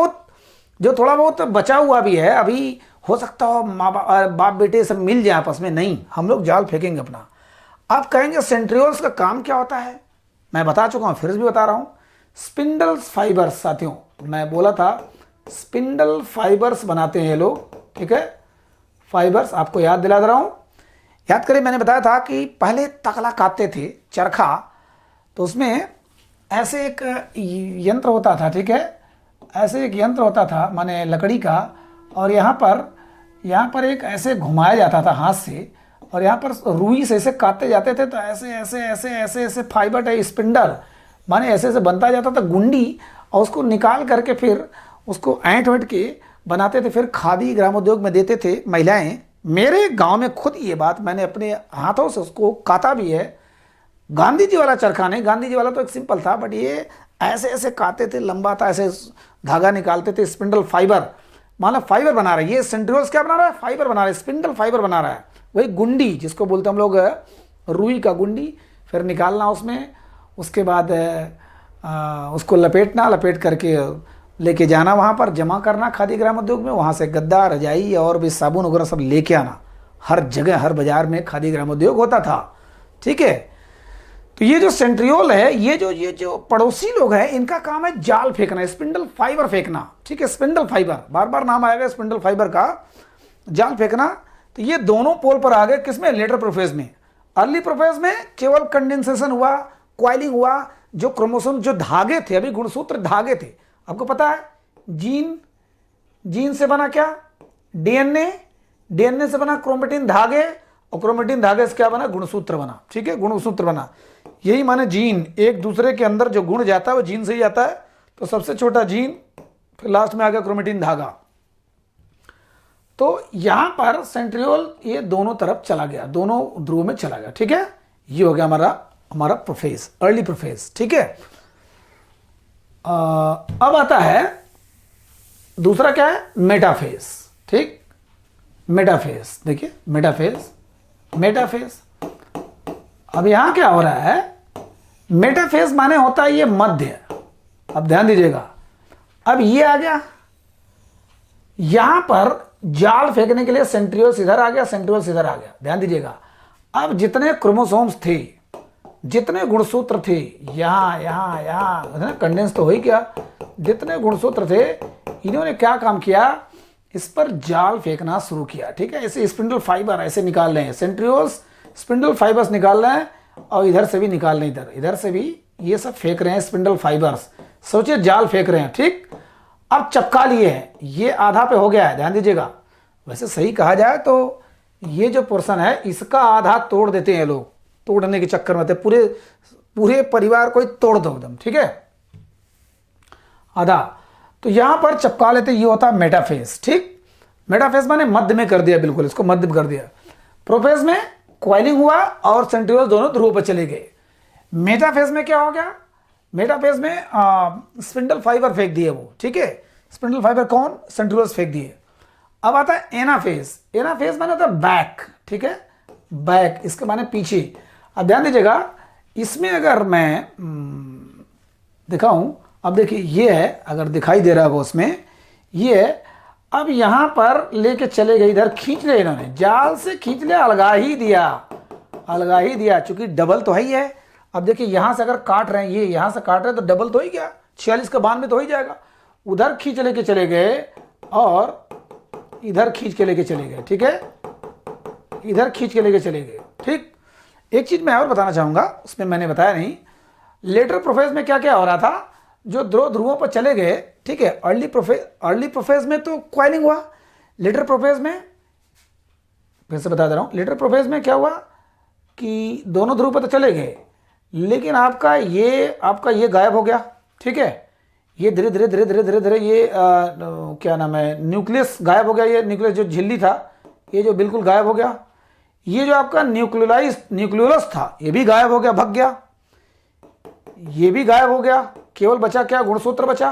बहुत बचा हुआ भी है, अभी हो सकता हो बाप बेटे सब मिल जाए आपस में, नहीं, हम लोग जाल फेंकेंगे अपना। आप कहेंगे सेंट्रियोल्स का काम क्या होता है? मैं बता चुका हूं, फिर भी बता रहा हूं। स्पिंडल फाइबर्स, साथियों मैं बोला था, स्पिंडल फाइबर्स बनाते हैं ये लोग, ठीक है। फाइबर्स आपको याद दिला दे रहा हूं। याद करिए, मैंने बताया था कि पहले तकला काटते थे, चरखा, तो उसमें ऐसे एक यंत्र होता था, ठीक है, ऐसे एक यंत्र होता था, माने लकड़ी का, और यहाँ पर एक ऐसे घुमाया जाता था हाथ से, और यहाँ पर रुई से ऐसे काटते जाते थे। तो ऐसे ऐसे ऐसे ऐसे ऐसे फाइबर टाइप स्पिंडल, माने ऐसे ऐसे बनता जाता था गुंडी, और उसको निकाल करके फिर उसको ऐंठ वैंठ के बनाते थे, फिर खादी ग्रामोद्योग में देते थे महिलाएं। मेरे गांव में खुद ये बात मैंने अपने हाथों से उसको काटा भी है। गांधी जी वाला चरखा नहीं, गांधी जी वाला तो एक सिंपल था, बट ये ऐसे ऐसे काटते थे, लंबा था, ऐसे धागा निकालते थे, स्पिंडल फाइबर, मतलब फाइबर बना रहा है। ये सेंट्रियोल्स क्या बना रहा है? फाइबर बना रहा है, स्पिंडल फाइबर बना रहा है, वही गुंडी जिसको बोलते हम लोग रुई का गुंडी। फिर निकालना उसमें, उसके बाद उसको लपेट करके लेके जाना, वहाँ पर जमा करना खादी ग्राम उद्योग में, वहाँ से गद्दा, रजाई और भी साबुन वगैरह सब लेके आना। हर जगह, हर बाजार में खादी ग्राम उद्योग होता था, ठीक है। तो ये जो सेंट्रियोल है, ये जो पड़ोसी लोग हैं, इनका काम है जाल फेंकना, स्पिंडल फाइबर फेंकना, ठीक है। स्पिंडल फाइबर, बार बार नाम आएगा स्पिंडल फाइबर का, जाल फेंकना। तो ये दोनों पोल पर आ गए, किसमें? लेटर प्रोफेज में। अर्ली प्रोफेज में केवल कंडेंसेशन हुआ, क्वाइलिंग हुआ। जो क्रोमोसोम, जो धागे थे, अभी गुणसूत्र धागे थे, आपको पता है, जीन से बना क्या? डीएनए से बना क्रोमेटिन धागे, और क्रोमेटिन धागे से क्या बना? गुणसूत्र बना, ठीक है, गुणसूत्र बना। यही माने जीन, एक दूसरे के अंदर जो गुण जाता है वो जीन से ही आता है। तो सबसे छोटा जीन, फिर लास्ट में आ गया क्रोमेटिन धागा। तो यहां पर सेंट्रियोल ये दोनों तरफ चला गया, दोनों ध्रुव में चला गया, ठीक है। ये हो गया हमारा प्रोफेज, अर्ली प्रोफेज, ठीक है। अब आता है दूसरा, क्या है? मेटाफेज, ठीक। मेटाफेज, देखिए मेटाफेज। अब यहां क्या हो रहा है? मेटाफेज माने होता है ये मध्य। अब ध्यान दीजिएगा, अब ये आ गया, यहां पर जाल फेंकने के लिए सेंट्रियोल्स इधर आ गया, सेंट्रियोल्स इधर आ गया। ध्यान दीजिएगा, अब जितने क्रोमोसोम्स थे, जितने गुणसूत्र थे, यहां यहां यहां कंडेंस तो हो ही गया, जितने गुणसूत्र थे इन्होंने क्या काम किया, इस पर जाल फेंकना शुरू किया। ठीक है, ऐसे स्पिंडल फाइबर ऐसे निकाल रहे हैं, सेंट्रियोल्स स्पिंडल फाइबर्स निकाल रहे हैं, और इधर से भी निकाल रहे हैं, इधर से भी ये सब फेंक रहे हैं स्पिंडल फाइबर्स। सोचिए जाल फेंक रहे हैं। ठीक, अब चपका लिए हैं, ये आधा पे हो गया है। ध्यान दीजिएगा, वैसे सही कहा जाए तो ये जो पोर्शन है इसका आधा तोड़ देते हैं लोग, तोड़ने के चक्कर में पूरे पूरे परिवार को ही तोड़ दो एकदम। ठीक है, आधा तो यहां पर चपका लेते, ये होता है मेटाफेज। ठीक, मेटाफेज माने मध्य में कर दिया, बिल्कुल इसको मध्य में कर दिया। प्रोफेज में क्वाइलिंग हुआ और सेंट्रियोल दोनों ध्रुव पर चले गए। मेटाफेज में क्या हो गया, मेटाफेज में स्पिंडल फाइबर फेंक दिए वो। ठीक है, स्पिंडल फाइबर कौन, सेंट्रियोल्स फेंक दिए। अब आता है एनाफेज। एनाफेज माने होता है बैक। ठीक है, बैक, इसके माने पीछे। अब ध्यान दीजिएगा, इसमें अगर मैं दिखाऊं, अब देखिए ये है, अगर दिखाई दे रहा होगा उसमें ये है। अब यहां पर लेके चले गए, इधर खींच लिया इन्होंने, जाल से खींच लिया, अलगा ही दिया, अलगा ही दिया, चूंकि डबल तो है ही है। अब देखिए यहां से अगर काट रहे हैं, ये यहां से काट रहे हैं तो डबल तो ही गया, 46 का 92 तो हो ही जाएगा। उधर खींच लेके चले गए और इधर खींच के लेके चले गए। ठीक है, इधर खींच के लेके चले गए। ठीक, एक चीज मैं और बताना चाहूंगा, उसमें मैंने बताया नहीं, लेटर प्रोफेज में क्या क्या हो रहा था, जो दो ध्रुवों पर चले गए। ठीक है, अर्ली प्रोफेज में तो क्वाइलिंग हुआ, लेटर प्रोफेज में फिर से बता दे रहा हूं, लेटर प्रोफेज में क्या हुआ कि दोनों ध्रुव पर तो चले गए, लेकिन आपका ये गायब हो गया। ठीक है, ये धीरे धीरे धीरे धीरे धीरे धीरे ये क्या नाम है, न्यूक्लियस गायब हो गया। ये न्यूक्लियस जो झिल्ली था, ये जो बिल्कुल गायब हो गया। ये जो आपका न्यूक्लियोलस था, ये भी गायब हो गया, भग गया, ये भी गायब हो गया। केवल बचा क्या, गुणसूत्र बचा।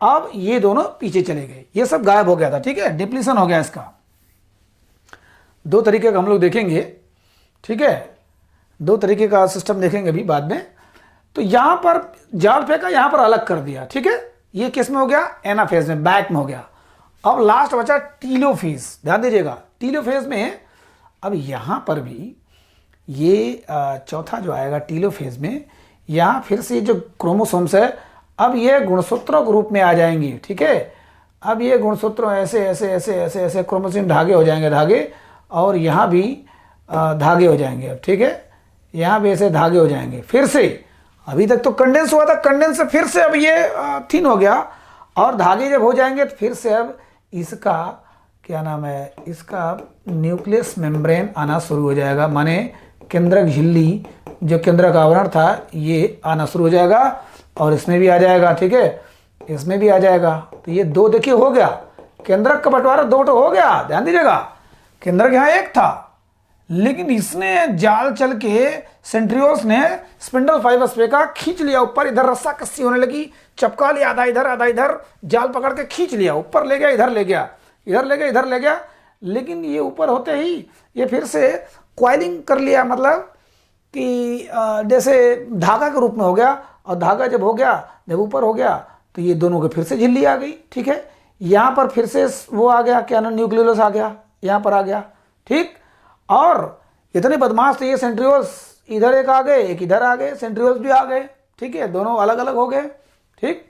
अब ये दोनों पीछे चले गए, ये सब गायब हो गया था। ठीक है, डिप्लीशन हो गया इसका। दो तरीके का हम लोग देखेंगे। ठीक है, दो तरीके का सिस्टम देखेंगे अभी बाद में। तो यहां पर जाल फेंका, यहां पर अलग कर दिया। ठीक है, ये किस में हो गया, एनाफेज में, बैक में हो गया। अब लास्ट बचा टीलोफेज। ध्यान दीजिएगा, टीलोफेज में अब यहां पर भी ये चौथा जो आएगा टीलोफेज में, यहां फिर से जो क्रोमोसोम्स है, अब ये गुणसूत्रों के रूप में आ जाएंगी। ठीक है, अब ये गुणसूत्रों ऐसे ऐसे ऐसे ऐसे ऐसे क्रोमोसोम धागे हो जाएंगे, धागे, और यहां भी धागे हो जाएंगे। अब ठीक है, यहां भी ऐसे धागे हो जाएंगे। फिर से अभी तक तो कंडेंस हुआ था, कंडेंस से फिर से अब ये थिन हो गया, और धागे जब हो जाएंगे तो फिर से अब इसका क्या नाम है, इसका न्यूक्लियस मेम्ब्रेन आना शुरू हो जाएगा, माने केंद्रक झिल्ली, जो केंद्रक आवरण था, ये आना शुरू हो जाएगा, और इसमें भी आ जाएगा। ठीक है, इसमें भी आ जाएगा। तो ये दो देखिए हो गया, केंद्रक का बंटवारा दो तो हो गया। ध्यान दीजिएगा, केंद्रक यहाँ एक था, लेकिन इसने जाल चल के सेंट्रियोल्स ने स्पिंडल फाइबर्स फेंका, खींच लिया ऊपर, इधर रस्सा कस्सी होने लगी, चपका लिया, आधा इधर आधा इधर, जाल पकड़ के खींच लिया, ऊपर ले गया, इधर ले गया, इधर ले गया, इधर ले गया। लेकिन ये ऊपर होते ही ये फिर से क्वाइलिंग कर लिया, मतलब कि जैसे धागा के रूप में हो गया, और धागा जब हो गया, जब ऊपर हो गया, तो ये दोनों के फिर से झिल्ली आ गई। ठीक है, यहाँ पर फिर से वो आ गया, क्या नाम, न्यूक्लियोलस आ गया, यहाँ पर आ गया। ठीक, और इतने बदमाश थे ये सेंट्रियोल्स, इधर एक आ गए, एक इधर आ गए, सेंट्रियोल्स भी आ गए। ठीक है, दोनों अलग अलग हो गए। ठीक,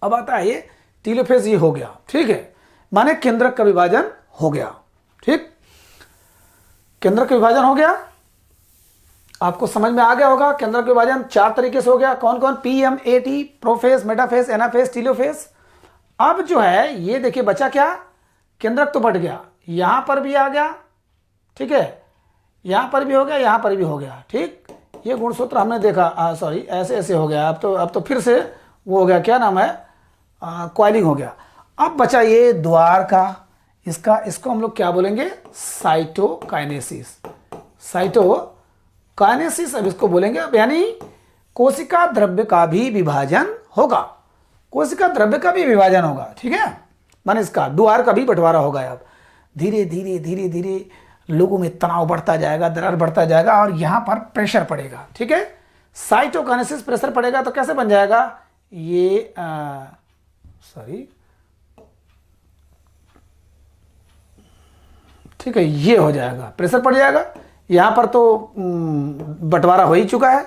अब आता है ये टीलोफेज, ये हो गया। ठीक है, माने केंद्रक का विभाजन हो गया। ठीक, केंद्रक का विभाजन हो गया, आपको समझ में आ गया होगा। केंद्रक का विभाजन चार तरीके से हो गया। कौन कौन, PMAT, prophase, metaphase, anaphase, telophase. अब जो है ये देखिए बचा क्या, केंद्रक तो बढ़ गया, यहां पर भी आ गया। ठीक है, यहां पर भी हो गया, यहां पर भी हो गया। ठीक, ये गुणसूत्र हमने देखा, सॉरी ऐसे ऐसे हो गया। अब तो फिर से वो हो गया, क्या नाम है, क्वाइलिंग हो गया। अब बचा ये द्वार का, इसको हम लोग क्या बोलेंगे, साइटोकाइनेसिस। साइटोकाइनेसिस अब इसको बोलेंगे। यानी कोशिका द्रव्य का भी विभाजन होगा, कोशिका द्रव्य का भी विभाजन होगा। ठीक है, माने इसका द्वार का भी बंटवारा होगा। अब धीरे धीरे धीरे धीरे लोगों में तनाव बढ़ता जाएगा, दरार बढ़ता जाएगा, और यहां पर प्रेशर पड़ेगा। ठीक है, साइटोकाइनेसिस प्रेशर पड़ेगा तो कैसे बन जाएगा, ये सॉरी, ठीक है, ये हो जाएगा, प्रेशर पड़ जाएगा। यहां पर तो बंटवारा हो ही चुका है।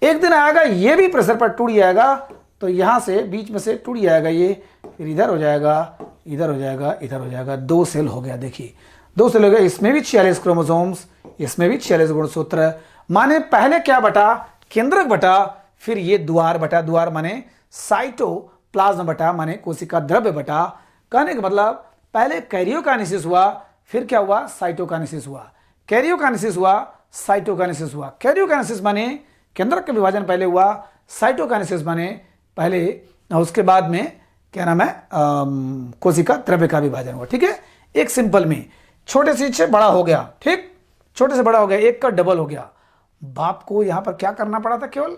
एक दिन आएगा ये भी प्रेशर पर टूट जाएगा, तो यहां से बीच में से टूट जाएगा ये, फिर इधर हो जाएगा, इधर हो जाएगा, इधर हो जाएगा। 2 सेल हो गया। देखिए 2 सेल हो गया। इसमें भी 46 क्रोमोसोम्स, इसमें भी 46 गुणसूत्र। माने पहले क्या बटा, केंद्रक बटा, फिर ये द्वार बटा, द्वार माने साइटोप्लाज्म बटा, माने कोशिका द्रव्य बटा। कहने का मतलब पहले कैरियोकाइनेसिस हुआ, फिर क्या हुआ, साइटोकाइनेसिस हुआ। कैरियोकाइनेसिस हुआ, साइटोकाइनेसिस हुआ। कैरियोकाइनेसिस माने केंद्रक का विभाजन पहले हुआ, साइटोकाइनेसिस माने पहले, उसके बाद में क्या नाम है, कोशिका द्रव्य का विभाजन हुआ। ठीक है, एक सिंपल में छोटे से बड़ा हो गया, ठीक, छोटे से बड़ा हो गया, एक का डबल हो गया। बाप को यहां पर क्या करना पड़ा था, केवल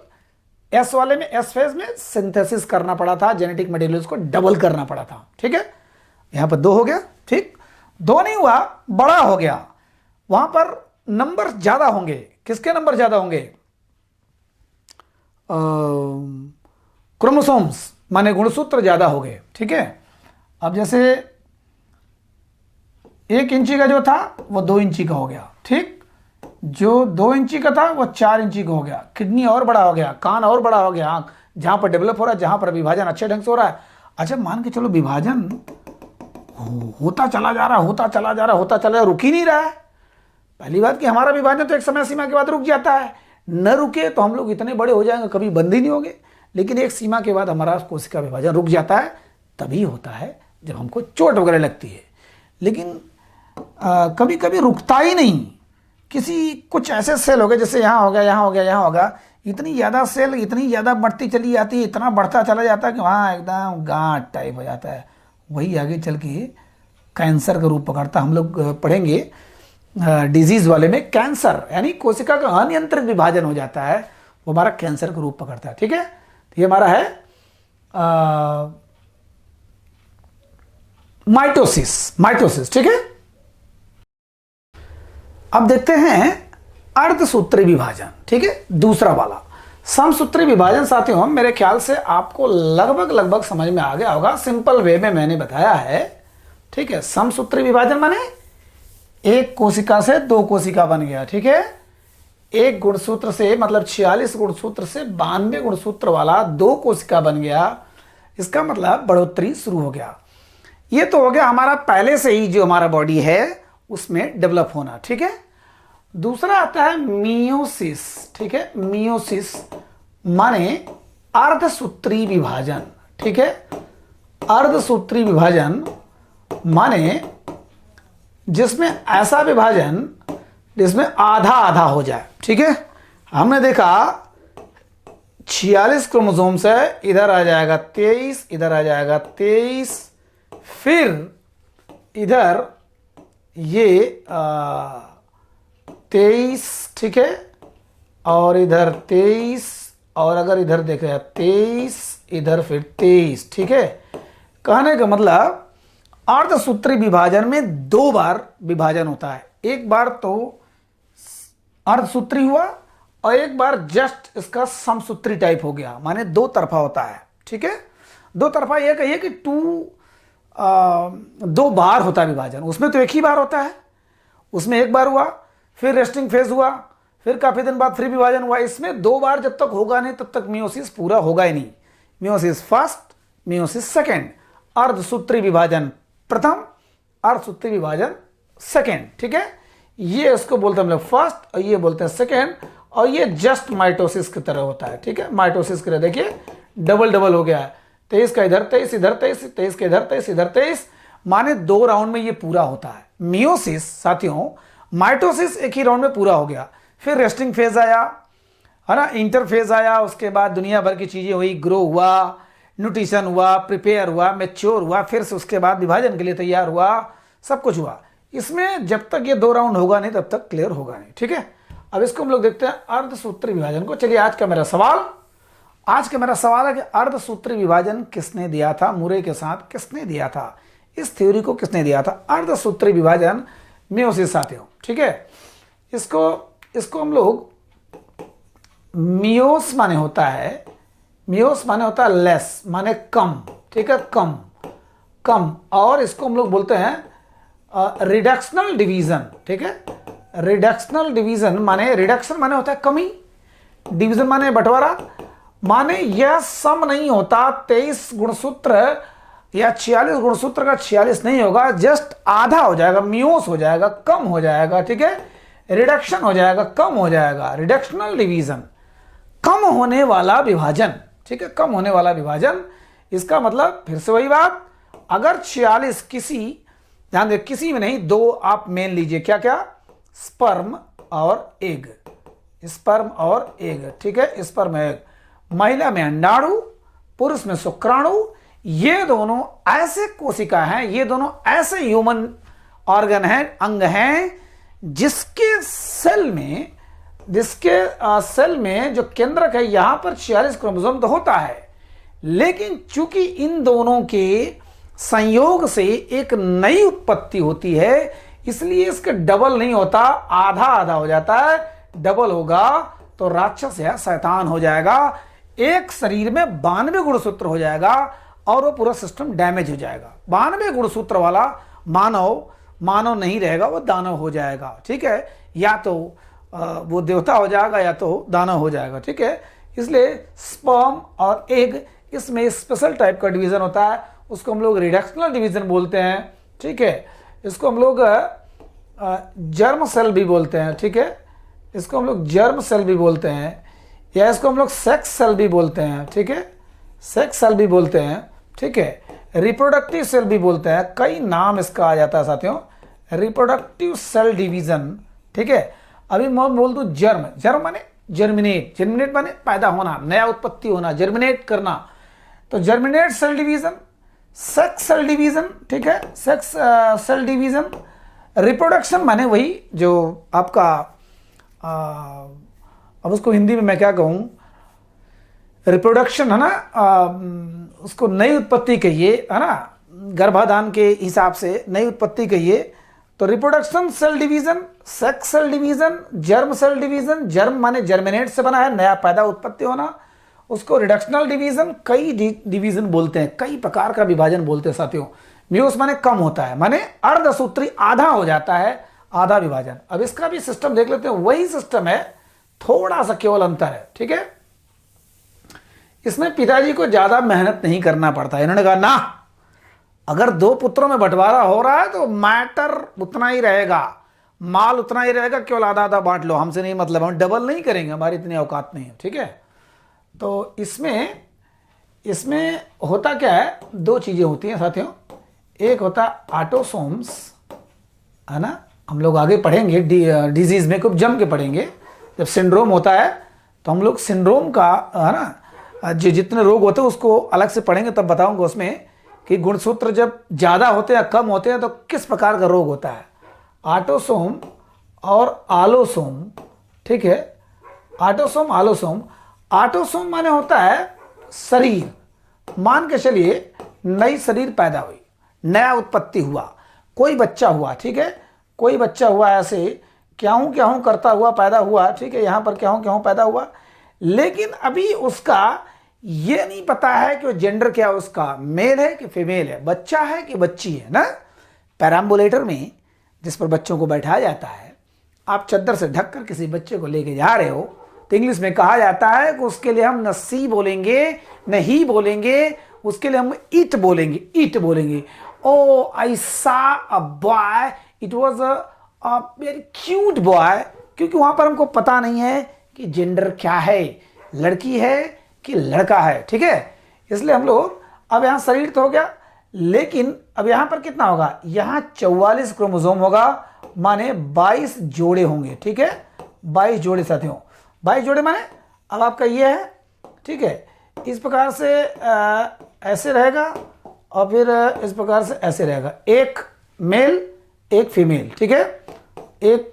एस वाले में, एस फेज में सिंथेसिस करना पड़ा था, जेनेटिक मटेरियल्स को डबल करना पड़ा था। ठीक है, यहां पर 2 हो गया, ठीक, 2 नहीं हुआ, बड़ा हो गया। वहां पर नंबर ज्यादा होंगे। किसके नंबर ज्यादा होंगे, क्रोमोसोम्स माने गुणसूत्र ज्यादा हो गए। ठीक है, अब जैसे 1 इंची का जो था वो 2 इंची का हो गया, ठीक, जो 2 इंची का था वो 4 इंची का हो गया। किडनी और बड़ा हो गया, कान और बड़ा हो गया, आंख जहां पर डेवलप हो रहा है, जहां पर विभाजन अच्छे ढंग से हो रहा है। अच्छा मान के चलो विभाजन होता चला जा रहा, होता चला जा रहा, होता चला जा रहा, रुक ही नहीं रहा है। पहली बात कि हमारा विभाजन तो एक समय सीमा के बाद रुक जाता है, न रुके तो हम लोग इतने बड़े हो जाएंगे कभी बंद ही नहीं होंगे। लेकिन एक सीमा के बाद हमारा कोशिका विभाजन रुक जाता है, तभी होता है जब हमको चोट वगैरह लगती है। लेकिन कभी कभी रुकता ही नहीं। किसी कुछ ऐसे सेल हो गए, जैसे यहाँ हो गया, यहाँ हो गया, यहाँ होगा, इतनी ज़्यादा सेल इतनी ज़्यादा बढ़ती चली जाती है, इतना बढ़ता चला जाता है कि वहाँ एकदम गांठ टाइप हो जाता है। वही आगे चल के कैंसर का रूप पकड़ता। हम लोग पढ़ेंगे डिजीज वाले में, कैंसर यानी कोशिका का अनियंत्रित विभाजन हो जाता है, वो हमारा कैंसर का रूप पकड़ता है। ठीक है, तो ये हमारा है माइटोसिस। ठीक है, अब देखते हैं अर्धसूत्री विभाजन। ठीक है, दूसरा वाला समसूत्री विभाजन। साथियों मेरे ख्याल से आपको लगभग समझ में आ गया होगा, सिंपल वे में मैंने बताया है। ठीक है, समसूत्री विभाजन माने एक कोशिका से 2 कोशिका बन गया। ठीक है, एक गुणसूत्र से मतलब 46 गुणसूत्र से 92 गुणसूत्र वाला 2 कोशिका बन गया। इसका मतलब बढ़ोतरी शुरू हो गया। ये तो हो गया हमारा पहले से ही जो हमारा बॉडी है उसमें डेवलप होना। ठीक है, दूसरा आता है मियोसिस। ठीक है, मियोसिस माने अर्धसूत्री विभाजन। ठीक है, अर्धसूत्री विभाजन माने जिसमें ऐसा विभाजन जिसमें आधा आधा हो जाए। ठीक है, हमने देखा 46 क्रोमोसोम्स है, इधर आ जाएगा 23, इधर आ जाएगा 23, फिर इधर ये 23, ठीक है, और इधर 23, और अगर इधर देख रहे हैं 23, इधर फिर 23। ठीक है, कहने का मतलब अर्धसूत्री विभाजन में 2 बार विभाजन होता है। एक बार तो अर्धसूत्री हुआ और एक बार जस्ट इसका समसूत्री टाइप हो गया, माने 2 तरफा होता है। ठीक है, 2 तरफा यह कहिए कि 2 बार होता है विभाजन। उसमें तो एक ही बार होता है, उसमें एक बार हुआ, फिर रेस्टिंग फेज हुआ, फिर काफी दिन बाद फिर विभाजन हुआ। इसमें 2 बार जब तक होगा नहीं तब तक मियोसिस पूरा होगा ही नहीं। मियोसिस फर्स्ट, मियोसिस सेकेंड, अर्धसूत्री विभाजन प्रथम, अर्धसूत्री विभाजन सेकेंड। ठीक है, ये इसको बोलते हैं हम लोग फर्स्ट और ये बोलते हैं सेकेंड, और ये जस्ट माइटोसिस की तरह होता है। ठीक है, माइटोसिस की तरह देखिए डबल हो गया है, 23 का इधर 23, इधर 23, 23 के इधर 23, इधर 23, माने 2 राउंड में ये पूरा होता है। मियोसिस साथियों, माइटोसिस एक ही राउंड में पूरा हो गया, फिर रेस्टिंग फेज आया, है ना, इंटरफेज आया, उसके बाद दुनिया भर की चीजें हुई, ग्रो हुआ, न्यूट्रिशन हुआ, प्रिपेयर हुआ, मैच्योर हुआ, फिर से उसके बाद विभाजन के लिए तैयार हुआ, सब कुछ हुआ। इसमें जब तक ये 2 राउंड होगा नहीं तब तक क्लियर होगा नहीं। ठीक है, अब इसको हम लोग देखते हैं अर्धसूत्री विभाजन को। चलिए आज का मेरा सवाल है कि अर्धसूत्री विभाजन किसने दिया था, मुरे के साथ किसने दिया था, इस थ्योरी को किसने दिया था, अर्धसूत्री विभाजन मियोसिस साथियों। ठीक है, इसको हम लोग मियोस माने होता है लेस माने कम। ठीक है, कम कम, और इसको हम लोग बोलते हैं रिडक्शनल डिवीजन। ठीक है, रिडक्शनल डिवीजन माने, रिडक्शन माने होता है कमी, डिवीजन माने बंटवारा, माने यह सम नहीं होता, 23 गुणसूत्र या 46 गुणसूत्र का 46 नहीं होगा, जस्ट आधा हो जाएगा, म्यूस हो जाएगा, कम हो जाएगा। ठीक है, रिडक्शन हो जाएगा, कम हो जाएगा, रिडक्शनल डिवीजन, कम होने वाला विभाजन। ठीक है, कम होने वाला विभाजन, इसका मतलब फिर से वही बात, अगर 46 किसी, ध्यान दे, किसी में नहीं, दो आप मेन लीजिए, क्या क्या, स्पर्म और एग, स्पर्म और एग। ठीक है, स्पर्म एग, महिला में अंडाणु, पुरुष में शुक्राणु, ये दोनों ऐसे कोशिका हैं, ये दोनों ऐसे ह्यूमन ऑर्गन हैं, अंग हैं, जिसके सेल में जो केंद्रक है, यहां पर 46 क्रोमोसोम तो होता है, लेकिन चूंकि इन दोनों के संयोग से एक नई उत्पत्ति होती है, इसलिए इसके डबल नहीं होता, आधा आधा हो जाता है। डबल होगा तो राक्षस या शैतान हो जाएगा, एक शरीर में 92 गुणसूत्र हो जाएगा और वो पूरा सिस्टम डैमेज हो जाएगा। 92 गुणसूत्र वाला मानव नहीं रहेगा, वो दानव हो जाएगा। ठीक है, या तो वो देवता हो जाएगा या तो दानव हो जाएगा। ठीक है, इसलिए स्पर्म और एग, इसमें स्पेशल टाइप का डिवीजन होता है, उसको हम लोग रिडक्शनल डिवीजन बोलते हैं। ठीक है, इसको हम लोग जर्म सेल भी बोलते हैं। ठीक है, इसको हम लोग जर्म सेल भी बोलते हैं, या इसको हम लोग सेक्स सेल भी बोलते हैं। ठीक है, सेक्स सेल भी बोलते हैं। ठीक है, रिप्रोडक्टिव सेल भी बोलते हैं, कई नाम इसका आ जाता है साथियों, रिप्रोडक्टिव सेल डिवीजन। ठीक है, अभी मैं बोल दूं जर्म, जर्म माने जर्मिनेट, जर्मिनेट माने पैदा होना, नया उत्पत्ति होना, जर्मिनेट करना, तो germinate cell division, sex cell division. ठीक है, सेक्स सेल डिवीजन, रिप्रोडक्शन माने वही जो आपका अब उसको हिंदी में मैं क्या कहूँ, रिप्रोडक्शन है ना, उसको नई उत्पत्ति कहिए, है ना, गर्भाधान के हिसाब से नई उत्पत्ति कहिए, तो reproduction cell division, sex cell division, germ cell division, germ माने जर्मिनेट से बना है, नया पैदा उत्पत्ति होना, उसको रिडक्शनल डिवीजन, कई डिवीजन बोलते हैं, कई प्रकार का विभाजन बोलते हैं साथियों। म्यूस माने कम होता है, माने अर्धसूत्री, आधा हो जाता है, आधा विभाजन। अब इसका भी सिस्टम देख लेते हैं, वही सिस्टम है, थोड़ा सा केवल अंतर है। ठीक है, इसमें पिताजी को ज्यादा मेहनत नहीं करना पड़ता है। इन्होंने कहा ना, अगर दो पुत्रों में बंटवारा हो रहा है तो मैटर उतना ही रहेगा, माल उतना ही रहेगा, केवल आधा आधा बांट लो, हमसे नहीं मतलब, हम डबल नहीं करेंगे, हमारी इतनी औकात नहीं है। ठीक है, तो इसमें होता क्या है, दो चीजें होती हैं साथियों, एक होता ऑटोसोम्स, है ना, हम लोग आगे पढ़ेंगे डिजीज में, खूब जम के पढ़ेंगे, जब सिंड्रोम होता है तो हम लोग सिंड्रोम का, है ना, जो जितने रोग होते हैं उसको अलग से पढ़ेंगे, तब बताऊंगा उसमें कि गुणसूत्र जब ज़्यादा होते हैं कम होते हैं तो किस प्रकार का रोग होता है। ऑटोसोम और आलोसोम। ठीक है, ऑटोसोम आलोसोम, ऑटोसोम माने होता है शरीर, मान के चलिए नई शरीर पैदा हुई, नया उत्पत्ति हुआ, कोई बच्चा हुआ। ठीक है, कोई बच्चा हुआ, ऐसे क्या हूं करता हुआ पैदा हुआ। ठीक है, यहां पर क्या हूं पैदा हुआ, लेकिन अभी उसका ये नहीं पता है कि वो जेंडर क्या है, उसका मेल है कि फीमेल है, बच्चा है कि बच्ची है ना। पैराम्बुलेटर में जिस पर बच्चों को बैठाया जाता है, आप चद्दर से ढककर किसी बच्चे को लेके जा रहे हो, तो इंग्लिश में कहा जाता है कि उसके लिए हम न सी बोलेंगे न ही बोलेंगे, उसके लिए हम इट बोलेंगे, इट बोलेंगे। ओ आई सा a boy, it was a very cute boy, क्योंकि वहां पर हमको पता नहीं है कि जेंडर क्या है, लड़की है कि लड़का है। ठीक है, इसलिए हम लोग, अब यहां शरीर तो हो गया, लेकिन अब यहां पर कितना होगा, यहां 44 क्रोमोसोम होगा, माने 22 जोड़े होंगे। ठीक है, 22 जोड़े साथियों, 22 जोड़े माने अब आपका ये है। ठीक है, इस प्रकार से ऐसे रहेगा, और फिर इस प्रकार से ऐसे रहेगा, एक मेल एक फीमेल। ठीक है, एक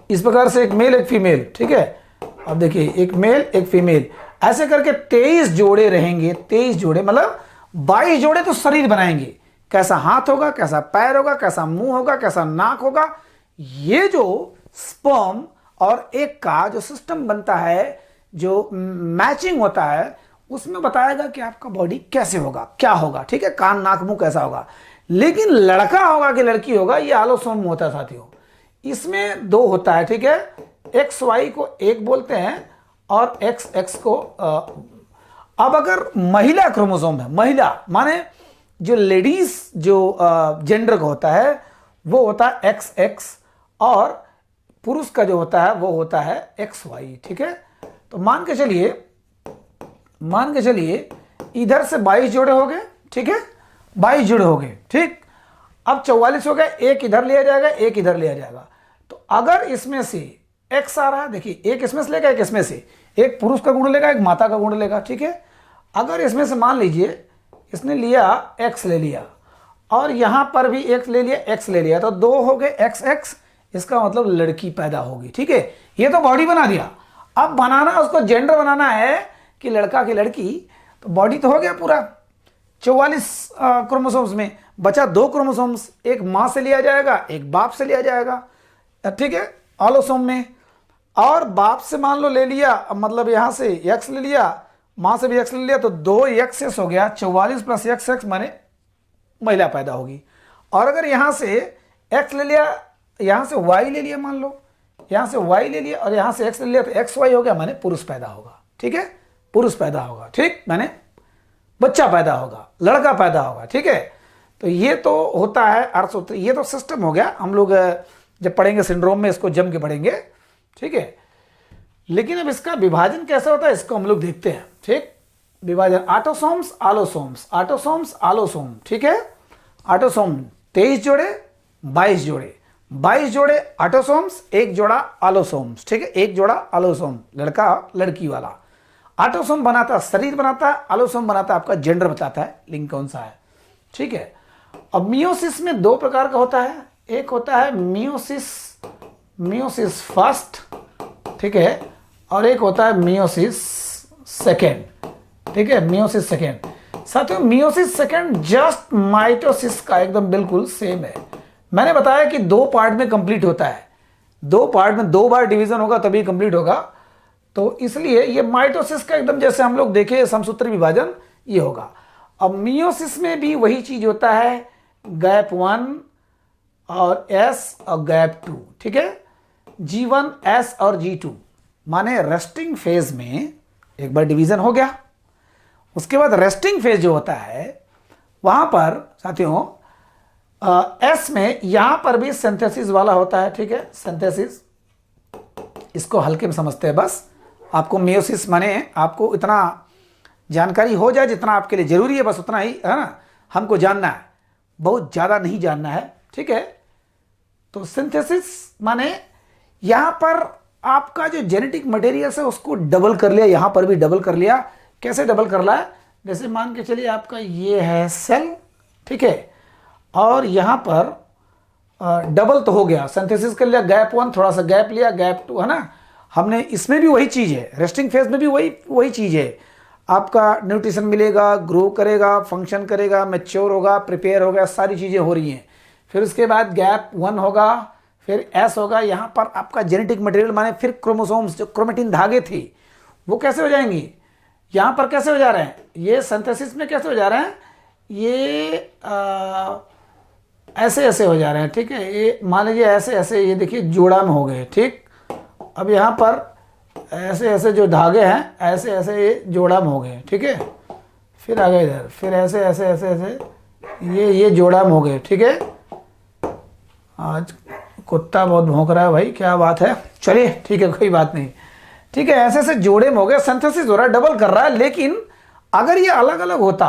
इस प्रकार से एक मेल एक फीमेल। ठीक है, अब देखिए एक मेल एक फीमेल, ऐसे करके 23 जोड़े रहेंगे। 23 जोड़े मतलब 22 जोड़े तो शरीर बनाएंगे, कैसा हाथ होगा, कैसा पैर होगा, कैसा मुंह होगा, कैसा नाक होगा, ये जो स्पर्म और एग का जो सिस्टम बनता है, जो मैचिंग होता है, उसमें बताएगा कि आपका बॉडी कैसे होगा, क्या होगा, ठीक है, कान नाक मुंह कैसा होगा। लेकिन लड़का होगा कि लड़की होगा, ये आलोसोम में होता है साथियों। इसमें दो होता है, ठीक है, एक्स वाई को एक बोलते हैं और एक्स एक्स को अब अगर महिला क्रोमोसोम है, महिला माने जो लेडीज जो जेंडर का होता है वो होता है एक्स एक्स, और पुरुष का जो होता है वो होता है एक्स वाई, ठीक है। तो मान के चलिए इधर से 22 जोड़े हो गए, ठीक है, 22 जोड़े हो गए, ठीक। अब 44 हो गए, एक इधर लिया जाएगा, एक इधर लिया जाएगा। तो अगर इसमें से एक्स आ रहा है, देखिए एक इसमें से लेगा, एक इसमें से, एक पुरुष का गुण लेगा, एक माता का गुण लेगा, ठीक है। अगर इसमें से मान लीजिए इसने लिया एक्स ले लिया और यहां पर भी एक्स ले लिया, एक्स ले लिया, तो दो हो गए एक्स एक्स, इसका मतलब लड़की पैदा होगी, ठीक है। ये तो बॉडी बना दिया। अब बनाना उसको जेंडर बनाना है कि लड़का की लड़की, तो बॉडी तो हो गया पूरा 44 क्रोमोसोम्स में, बचा 2 क्रोमोसोम्स, एक मां से लिया जाएगा, एक बाप से लिया जाएगा, ठीक है, आलोसोम में। और बाप से मान लो ले लिया, मतलब यहां से एक्स ले लिया, मां से भी एक्स ले लिया, तो 2 एक्स हो गया, 44 प्लस एक्स एक्स माने महिला पैदा होगी। और अगर यहां से एक्स ले लिया, यहां से वाई ले लिया, मान लो यहां से वाई ले लिया और यहां से एक्स ले लिया, तो एक्स वाई हो गया, माने पुरुष पैदा होगा, ठीक है, पुरुष पैदा होगा, ठीक, माने बच्चा पैदा होगा, लड़का पैदा होगा, ठीक है। तो ये तो होता है अर्धसूत्र, ये तो सिस्टम हो गया। हम लोग जब पढ़ेंगे सिंड्रोम में इसको जम के पढ़ेंगे, ठीक है। लेकिन अब इसका विभाजन कैसे होता है इसको हम लोग देखते हैं, ठीक। विभाजन ऑटोसोम्स आलोसोम्स, ऑटोसोम्स आलोसोम, ठीक है। ऑटोसोम 23 जोड़े, 22 जोड़े, 22 जोड़े ऑटोसोम्स, एक जोड़ा आलोसोम्स, ठीक है, एक जोड़ा आलोसोम, लड़का लड़की वाला। ऑटोसोम बनाता है शरीर बनाता है, आलोसोम बनाता है आपका जेंडर बताता है, लिंग कौन सा है, ठीक है। अब मियोसिस में 2 प्रकार का होता है, एक होता है मियोसिस फर्स्ट, ठीक है, और एक होता है मियोसिस सेकेंड, ठीक है, मियोसिस सेकेंड। साथियों मियोसिस सेकेंड जस्ट माइटोसिस का एकदम बिल्कुल सेम है। मैंने बताया कि 2 पार्ट में कंप्लीट होता है, 2 पार्ट में 2 बार डिवीजन होगा तभी कंप्लीट होगा। तो इसलिए ये माइटोसिस का एकदम जैसे हम लोग देखे समसूत्री विभाजन ये होगा। अब मियोसिस में भी वही चीज होता है, गैप 1 और एस और गैप 2, ठीक है, G1 S और G2, माने रेस्टिंग फेज में एक बार डिवीजन हो गया। उसके बाद रेस्टिंग फेज जो होता है वहां पर साथियों एस में यहां पर भी सिंथेसिस वाला होता है, ठीक है, सिंथेसिस, इसको हल्के में समझते हैं बस। आपको मियोसिस माने आपको इतना जानकारी हो जाए जितना आपके लिए जरूरी है, बस उतना ही है ना, हमको जानना है, बहुत ज्यादा नहीं जानना है, ठीक है। तो सिंथेसिस माने यहां पर आपका जो जेनेटिक मटेरियल है उसको डबल कर लिया, यहां पर भी डबल कर लिया। कैसे डबल कर रहा है, जैसे मान के चलिए आपका ये है सेल, ठीक है, और यहां पर डबल तो हो गया, सिंथेसिस कर लिया, गैप 1 थोड़ा सा गैप लिया, गैप 2, है ना। हमने इसमें भी वही चीज है, रेस्टिंग फेज में भी वही चीज है। आपका न्यूट्रिशन मिलेगा, ग्रो करेगा, फंक्शन करेगा, मैच्योर होगा, प्रिपेयर होगा, सारी चीजें हो रही हैं। फिर उसके बाद गैप 1 होगा, फिर एस होगा, यहाँ पर आपका जेनेटिक मटेरियल माने फिर क्रोमोसोम्स जो क्रोमेटिन धागे थे वो कैसे हो जाएंगे, यहाँ पर कैसे हो जा रहे हैं, ये सिंथेसिस में कैसे हो जा रहे हैं, ये ऐसे ऐसे हो जा रहे हैं, ठीक है। ये मान लीजिए ऐसे ऐसे, ये देखिए जोड़ा में हो गए, ठीक। अब यहाँ पर ऐसे ऐसे जो धागे हैं ऐसे ऐसे ये जोड़ा में हो गए, ठीक है। फिर आ गए इधर, फिर ऐसे ऐसे ऐसे ऐसे ये जोड़ा में हो गए, ठीक है। आज कुत्ता बहुत भौंक रहा है भाई, क्या बात है, चलिए ठीक है, कोई बात नहीं, ठीक है। ऐसे ऐसे जोड़े में हो गया, सिंथेसिस हो रहा है, डबल कर रहा है। लेकिन अगर ये अलग अलग होता,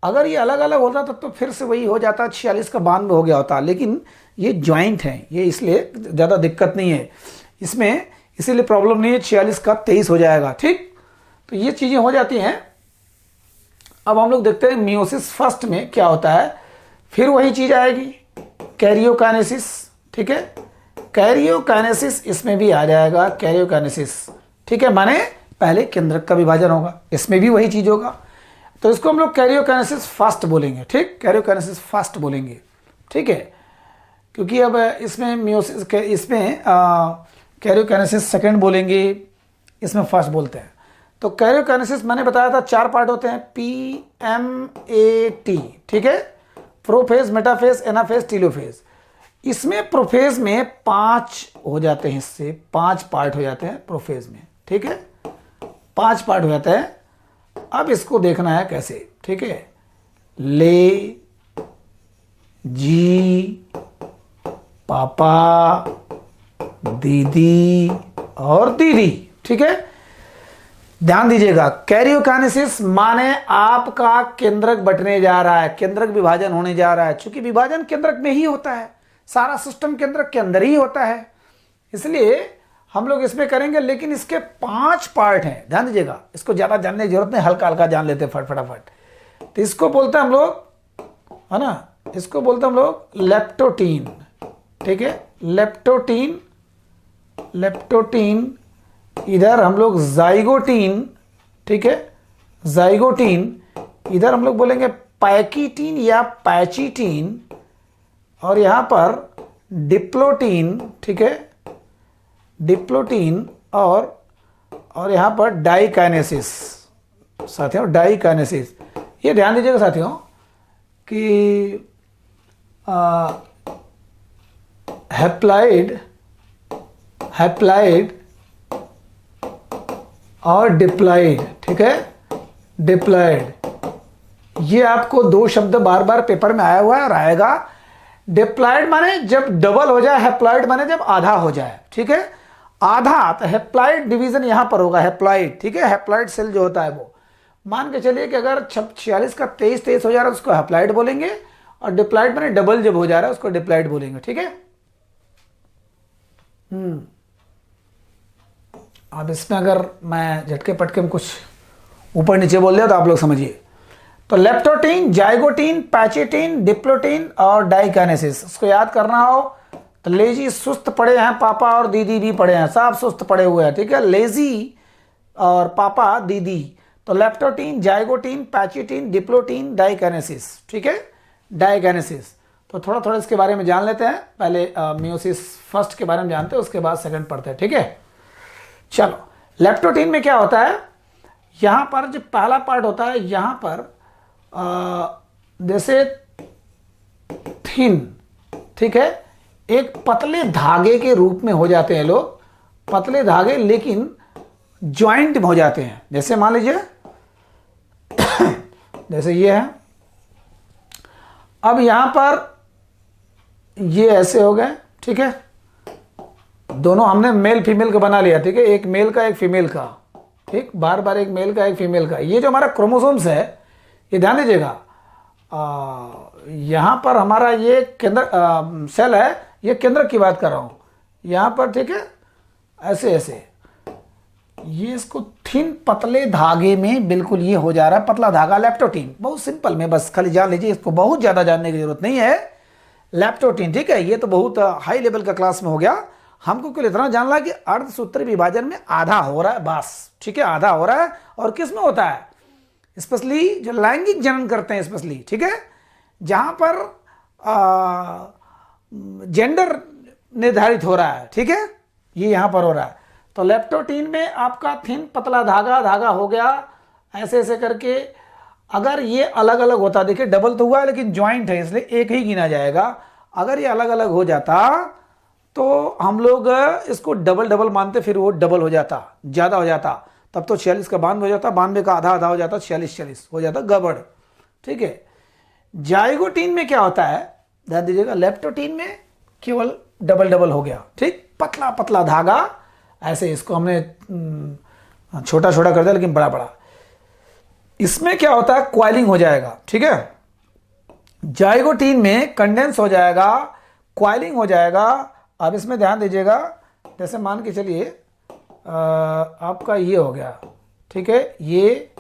अगर ये अलग अलग होता तो फिर से वही हो जाता, 46 का 92 हो गया होता। लेकिन ये ज्वाइंट है, ये इसलिए ज़्यादा दिक्कत नहीं है इसमें, इसीलिए प्रॉब्लम नहीं है, 46 का 23 हो जाएगा, ठीक। तो ये चीज़ें हो जाती हैं। अब हम लोग देखते हैं मियोसिस फर्स्ट में क्या होता है, फिर वही चीज़ आएगी, कैरियोकाइनेसिस, ठीक है, कैरियोकाइनेसिस इसमें भी आ जाएगा, कैरियोकाइनेसिस, ठीक है, माने पहले केंद्रक का विभाजन होगा, इसमें भी वही चीज़ होगा। तो इसको हम लोग कैरियोकाइनेसिस फास्ट बोलेंगे, ठीक, कैरियोकाइनेसिस फास्ट बोलेंगे, ठीक है। क्योंकि अब इसमें मियोसिस इसमें कैरियोकाइनेसिस सेकंड बोलेंगे, इसमें फर्स्ट बोलते हैं। तो कैरियोकाइनेसिस मैंने बताया था 4 पार्ट होते हैं, PMAT, ठीक है, प्रोफेज, मेटाफेज, एनाफेज, टीलोफेज। इसमें प्रोफेज में 5 हो जाते हैं, इससे 5 पार्ट हो जाते हैं प्रोफेज में, ठीक है, 5 पार्ट हो जाता है। अब इसको देखना है कैसे, ठीक है, ले, जी, पापा, दीदी और दीदी, ठीक है। ध्यान दीजिएगा, कैरियोकाइनेसिस माने आपका केंद्रक बटने जा रहा है, केंद्रक विभाजन होने जा रहा है। चूंकि विभाजन केंद्रक में ही होता है, सारा सिस्टम केंद्रक के अंदर ही होता है, इसलिए हम लोग इसमें करेंगे। लेकिन इसके 5 पार्ट हैं, ध्यान दीजिएगा, इसको ज्यादा जानने की जरूरत नहीं, हल्का हल्का जान लेते हैं फटाफट। तो इसको बोलते हैं हम लोग, है ना, इसको बोलते हैं हम लोग लेप्टोटीन, ठीक है, लेप्टोटीन, लेप्टोटीन। इधर हम लोग जाइगोटीन, ठीक है, जाइगोटीन। इधर हम लोग बोलेंगे पैकीटीन या पैचीटीन, और यहां पर डिप्लोटीन, ठीक है, डिप्लोटीन, और यहां पर डाइकाइनेसिस, साथियों, डाइकाइनेसिस। ये ध्यान दीजिएगा साथियों कि हैप्लाइड, हैप्लाइड और डिप्लॉइड, ठीक है, डिप्लॉइड। ये आपको 2 शब्द बार बार पेपर में आया हुआ है और आएगा। डिप्लॉइड माने जब डबल हो जाए, हैप्लॉइड माने जब आधा हो जाए, ठीक है, आधा। तो हैप्लॉइड डिवीजन यहां पर होगा, हैप्लॉइड, ठीक है, हैप्लॉइड सेल जो होता है वो, मान के चलिए कि अगर 46 का 23 हो जा रहा है उसको हैप्लॉइड बोलेंगे, और डिप्लॉइड माने डबल जब हो जा रहा है उसको डिप्लॉइड बोलेंगे, ठीक है। अब इसमें अगर मैं झटके पटके में कुछ ऊपर नीचे बोल दिया तो आप लोग समझिए। तो लेप्टोटीन, जाइगोटीन, पैचेटीन, डिप्लोटीन और डाइकाइनेसिस, इसको याद करना हो तो लेजी सुस्त पड़े हैं, पापा और दीदी भी पड़े हैं, सब सुस्त पड़े हुए हैं, ठीक है, लेजी और पापा, दीदी। तो लेप्टोटीन, जाइगोटीन, पैचेटीन, डिप्लोटीन, डाइकाइनेसिस, ठीक है, डाइकाइनेसिस। तो थोड़ा थोड़ा इसके बारे में जान लेते हैं। पहले मियोसिस फर्स्ट के बारे में जानते हैं, उसके बाद सेकंड पढ़ते हैं, ठीक है। चलो, लेप्टोटीन में क्या होता है, यहां पर जो पहला पार्ट होता है, यहां पर जैसे थिन, ठीक है, एक पतले धागे के रूप में हो जाते हैं लोग, पतले धागे, लेकिन ज्वाइंट हो जाते हैं। जैसे मान लीजिए जैसे ये है, अब यहां पर ये ऐसे हो गए, ठीक है, दोनों हमने मेल फीमेल का बना लिया, ठीक है, एक मेल का एक फीमेल का, ठीक, बार बार एक मेल का एक फीमेल का। ये जो हमारा क्रोमोसोम्स है, ये ध्यान दीजिएगा, यहां पर हमारा ये केंद्र सेल है, ये केंद्र की बात कर रहा हूं यहां पर, ठीक है, ऐसे ऐसे ये इसको थिन पतले धागे में बिल्कुल ये हो जा रहा है, पतला धागा, लेप्टोटीन। बहुत सिंपल में बस खाली जान लीजिए, इसको बहुत ज्यादा जानने की जरूरत नहीं है, लेप्टोटीन, ठीक है। ये तो बहुत हाई लेवल का क्लास में हो गया, हमको केवल इतना जानना कि अर्धसूत्री विभाजन में आधा हो रहा है बस, ठीक है, आधा हो रहा है। और किस में होता है, स्पेशली जो लैंगिक जनन करते हैं, स्पेशली, ठीक है, जहां पर जेंडर निर्धारित हो रहा है, ठीक है, ये यहां पर हो रहा है। तो लेप्टोटीन में आपका थिन पतला धागा हो गया, ऐसे ऐसे करके। अगर ये अलग अलग होता, देखिए डबल तो हुआ है लेकिन ज्वाइंट है, इसलिए एक ही गिना जाएगा। अगर ये अलग अलग हो जाता तो हम लोग इसको डबल डबल मानते, फिर वो डबल हो जाता, ज्यादा हो जाता, तब तो 46 का 92 हो जाता, 92 का आधा आधा हो जाता, 46 हो जाता, गड़बड़, ठीक है। जाइगोटीन में क्या होता है, ध्यान दीजिएगा, लेप्टोटीन में केवल डबल डबल हो गया, ठीक, पतला पतला धागा, ऐसे इसको हमने छोटा छोटा कर दिया लेकिन बड़ा बड़ा। इसमें क्या होता है, क्वाइलिंग हो जाएगा, ठीक है। जाइगोटीन में कंडेंस हो जाएगा, क्वाइलिंग हो जाएगा। अब इसमें ध्यान दीजिएगा, जैसे मान के चलिए आपका ये हो गया, ठीक है, ये,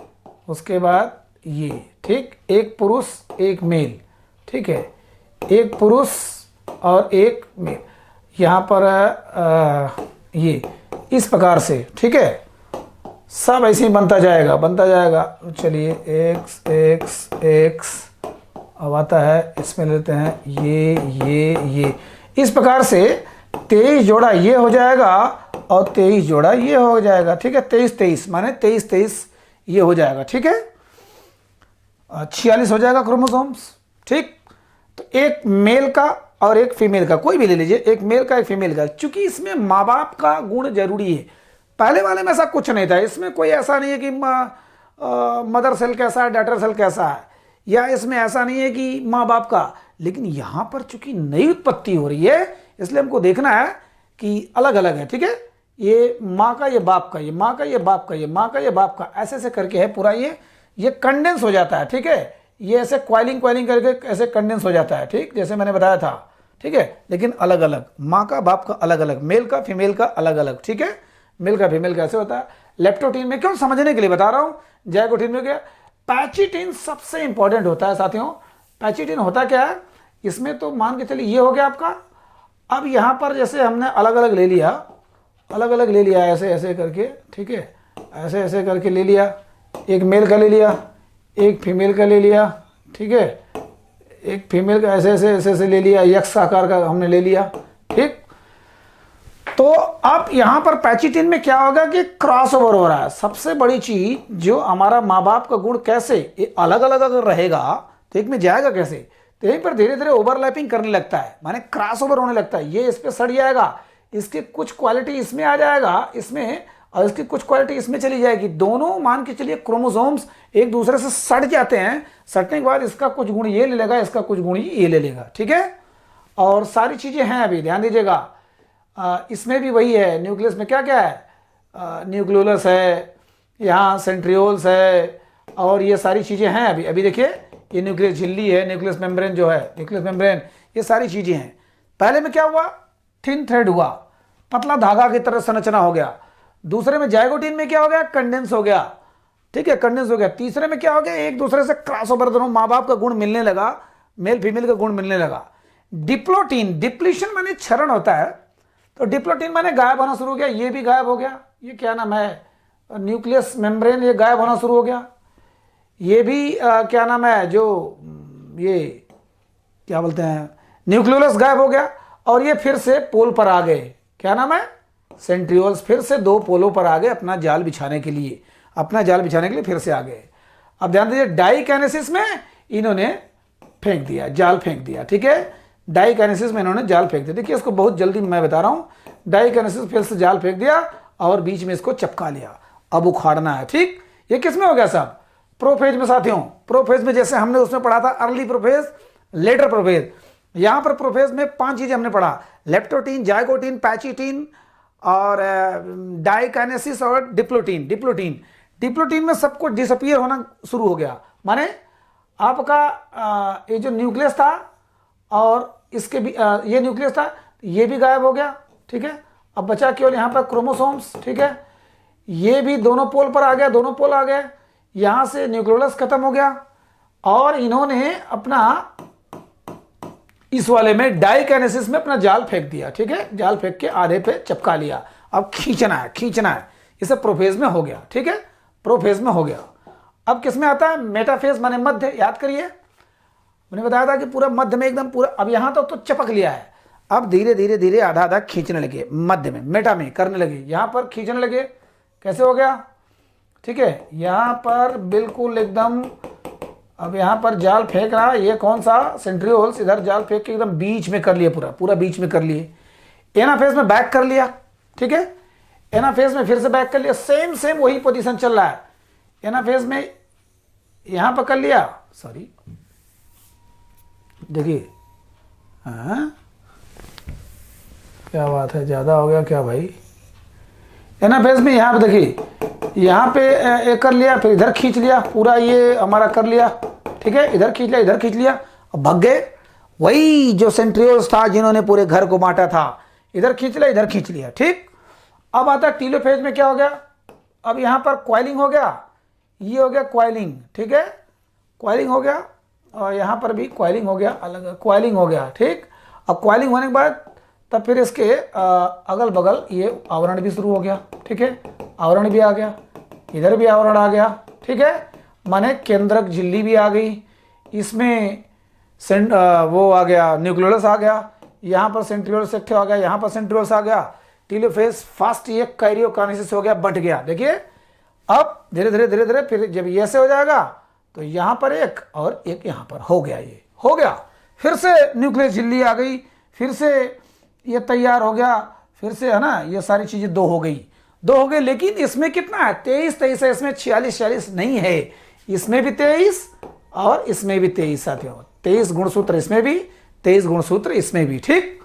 उसके बाद ये, ठीक, एक पुरुष एक मेल, ठीक है, एक पुरुष और एक मेल, यहाँ पर ये इस प्रकार से, ठीक है, सब ऐसे ही बनता जाएगा। चलिए एक्स अब आता है, इसमें लेते हैं ये इस प्रकार से 23 जोड़ा ये हो जाएगा, और 23 जोड़ा ये हो जाएगा, ठीक है। 23 23 माने 23 23 ये हो जाएगा, ठीक है। 46 हो जाएगा क्रोमोसोम्स, ठीक। तो एक मेल का और एक फीमेल का, कोई भी ले लीजिए, एक मेल का एक फीमेल का। चूंकि इसमें माँ बाप का गुण जरूरी है, पहले वाले में ऐसा कुछ नहीं था। इसमें कोई ऐसा नहीं है कि मदर सेल कैसा है, डॉटर सेल कैसा है, या इसमें ऐसा नहीं है कि माँ बाप का। लेकिन यहां पर चूंकि नई उत्पत्ति हो रही है, इसलिए हमको देखना है कि अलग अलग है, ठीक है। ये माँ का, ये बाप का, ये माँ का, ये बाप का, ये माँ का, ये बाप का, ऐसे ऐसे करके है पूरा। ये कंडेंस हो जाता है, ठीक है। ये ऐसे क्वाइलिंग क्वाइलिंग करके ऐसे कंडेंस हो जाता है, ठीक, जैसे मैंने बताया था, ठीक है। लेकिन अलग अलग, माँ का बाप का अलग अलग, मेल का फीमेल का अलग अलग, ठीक है। मेल का फीमेल का ऐसे होता है। लेप्टोटीन में क्यों समझने के लिए बता रहा हूं, जाइगोटीन में क्या, पैचिटीन सबसे इंपॉर्टेंट होता है साथियों। पैचिटीन होता क्या है, इसमें तो मान के चलिए ये हो गया आपका। अब यहां पर जैसे हमने अलग अलग ले लिया, अलग अलग ले लिया ऐसे ऐसे करके, ठीक है, ऐसे ऐसे करके ले लिया। एक मेल का ले लिया, एक फीमेल का ले लिया, ठीक है। एक फीमेल का ऐसे ऐसे ऐसे ऐसे ले लिया, यक्स आकार का हमने ले लिया, ठीक। तो अब यहां पर पैचिटीन में क्या होगा कि क्रॉसओवर हो रहा है। सबसे बड़ी चीज जो हमारा माँ बाप का गुण कैसे ये अलग अलग अगर रहेगा तो एक में जाएगा कैसे, तो यहीं पर धीरे धीरे ओवरलैपिंग करने लगता है, माने क्रॉसओवर होने लगता है। ये इस पे सड़ जाएगा, इसकी कुछ क्वालिटी इसमें आ जाएगा इसमें, और इसकी कुछ क्वालिटी इसमें चली जाएगी। दोनों मान के चलिए क्रोमोसोम्स एक दूसरे से सट जाते हैं। सटने के बाद इसका कुछ गुण ये ले लेगा, इसका कुछ गुण ये ले लेगा, ठीक है। और सारी चीजें हैं, अभी ध्यान दीजिएगा। इसमें भी वही है। न्यूक्लियस में क्या क्या है, न्यूक्लियोलस है, यहाँ सेंट्रियोल्स है, और ये सारी चीजें हैं। अभी अभी देखिए, ये न्यूक्लियस झिल्ली है, न्यूक्लियस मेम्ब्रेन जो है, न्यूक्लियस मेम्ब्रेन, ये सारी चीजें हैं। पहले में क्या हुआ, थिन थ्रेड हुआ, पतला धागा की तरह संरचना हो गया। दूसरे में जाइगोटीन में क्या हो गया, कंडेंस हो गया, ठीक है, कंडेंस हो गया। तीसरे में क्या हो गया, एक दूसरे से क्रॉसओवर, दोनों माँ बाप का गुण मिलने लगा, मेल फीमेल का गुण मिलने लगा। डिप्लोटीन, डिप्लीशन माने क्षरण होता है, तो डिप्लोटीन माने गायब होना शुरू हो गया। ये भी गायब हो गया, ये क्या नाम है, न्यूक्लियस मेम्ब्रेन, ये गायब होना शुरू हो गया। ये भी क्या नाम है, जो ये क्या बोलते हैं, न्यूक्लियोलस गायब हो गया। और ये फिर से पोल पर आ गए, क्या नाम है, सेंट्रियोल्स, फिर से दो पोलों पर आ गए अपना जाल बिछाने के लिए, अपना जाल बिछाने के लिए फिर से आ गए। अब ध्यान दीजिए, डाइकाइनेसिस में इन्होंने फेंक दिया, जाल फेंक दिया, ठीक है। डाइकाइनेसिस में इन्होंने जाल फेंक दिया। देखिए इसको बहुत जल्दी मैं बता रहा हूं। डाइकाइनेसिस फिर से जाल फेंक दिया और बीच में इसको चिपका लिया, अब उखाड़ना है, ठीक। ये किस में हो गया साहब, प्रोफेज में साथियों। प्रोफेज में जैसे हमने उसमें पढ़ा था अर्ली प्रोफेज, लेटर प्रोफेज। यहां पर प्रोफेज में 5 चीजें हमने पढ़ा, लेप्टोटीन, जाइगोटीन, पैचिटीन और डाइकाइनेसिस और डिप्लोटीन। डिप्लोटीन, डिप्लोटीन में सब कुछ डिसअपीयर होना शुरू हो गया, माने आपका ये जो न्यूक्लियस था और इसके भी ये न्यूक्लियस था, ये भी गायब हो गया, ठीक है। अब बचा केवल यहाँ पर क्रोमोसोम्स, ठीक है। ये भी दोनों पोल पर आ गया, दोनों पोल आ गए। यहाँ से न्यूक्लियोलस खत्म हो गया और इन्होंने अपना इस वाले में डाइकाइनेसिस में अपना जाल फेंक दिया, ठीक है। जाल फेंक के आधे पे चिपका लिया। अब खींचना है, खींचना है। इसे प्रोफेज में हो गया, ठीक है, प्रोफेज में हो गया। अब किस में आता है, मेटाफेज माने मध्य। याद करिए, मैंने बताया था कि पूरा मध्य में एकदम पूरा। अब यहां तो चिपक लिया है, अब धीरे धीरे धीरे आधा आधा खींचने लगे, मध्य में मेटा में करने लगे, यहां पर खींचने लगे। कैसे हो गया, ठीक है, यहां पर बिल्कुल एकदम। अब यहां पर जाल फेंक रहा, ये कौन सा, सेंट्रियोल्स, इधर जाल फेंक के एकदम बीच में कर लिए, पूरा पूरा बीच में कर लिए। एनाफेज में बैक कर लिया, ठीक है। एनाफेज में फिर से बैक कर लिया, सेम सेम वही पोजीशन चल रहा है। एनाफेज में यहां पर कर लिया, सॉरी देखिए, हाँ क्या बात है, ज्यादा हो गया क्या भाई। एनाफेज में यहाँ पे देखिए, यहाँ पे एक कर लिया, फिर इधर खींच लिया, पूरा ये हमारा कर लिया, ठीक है। इधर खींच लिया, इधर खींच लिया, अब भाग गए। वही जो सेंट्रियोल्स था जिन्होंने पूरे घर को बांटा था, इधर खींच लिया, इधर खींच लिया, ठीक। अब आता है टीलोफेज में, क्या हो गया, अब यहाँ पर क्वाइलिंग हो गया, ये हो गया क्वाइलिंग, ठीक है, क्वाइलिंग हो गया। और यहाँ पर भी क्वाइलिंग हो गया, अलग क्वाइलिंग हो गया, ठीक। अब क्वाइलिंग होने के बाद तब फिर इसके अगल बगल ये आवरण भी शुरू हो गया, ठीक है। आवरण भी आ गया, इधर भी आवरण आ गया, ठीक है। माने केंद्रक झिल्ली भी आ गई, इसमें वो आ गया, न्यूक्लियोलस आ गया, यहाँ पर सेंट्रियोल्स आ गया, यहाँ पर सेंट्रियोल्स आ गया, टेलोफेज फास्ट, ये कैरियोकाइनेसिस हो गया, बंट गया। देखिए अब धीरे धीरे धीरे धीरे फिर जब ये ऐसे हो जाएगा तो यहां पर एक और एक यहां पर हो गया, ये हो गया। फिर से न्यूक्लियस झिल्ली आ गई, फिर से ये तैयार हो गया, फिर से है ना, ये सारी चीजें दो हो गई। लेकिन इसमें कितना है, 23 है, इसमें 46 नहीं है। इसमें भी 23 और इसमें भी 23 साथियों, 23 गुणसूत्र इसमें भी, 23 गुणसूत्र इसमें भी। ठीक,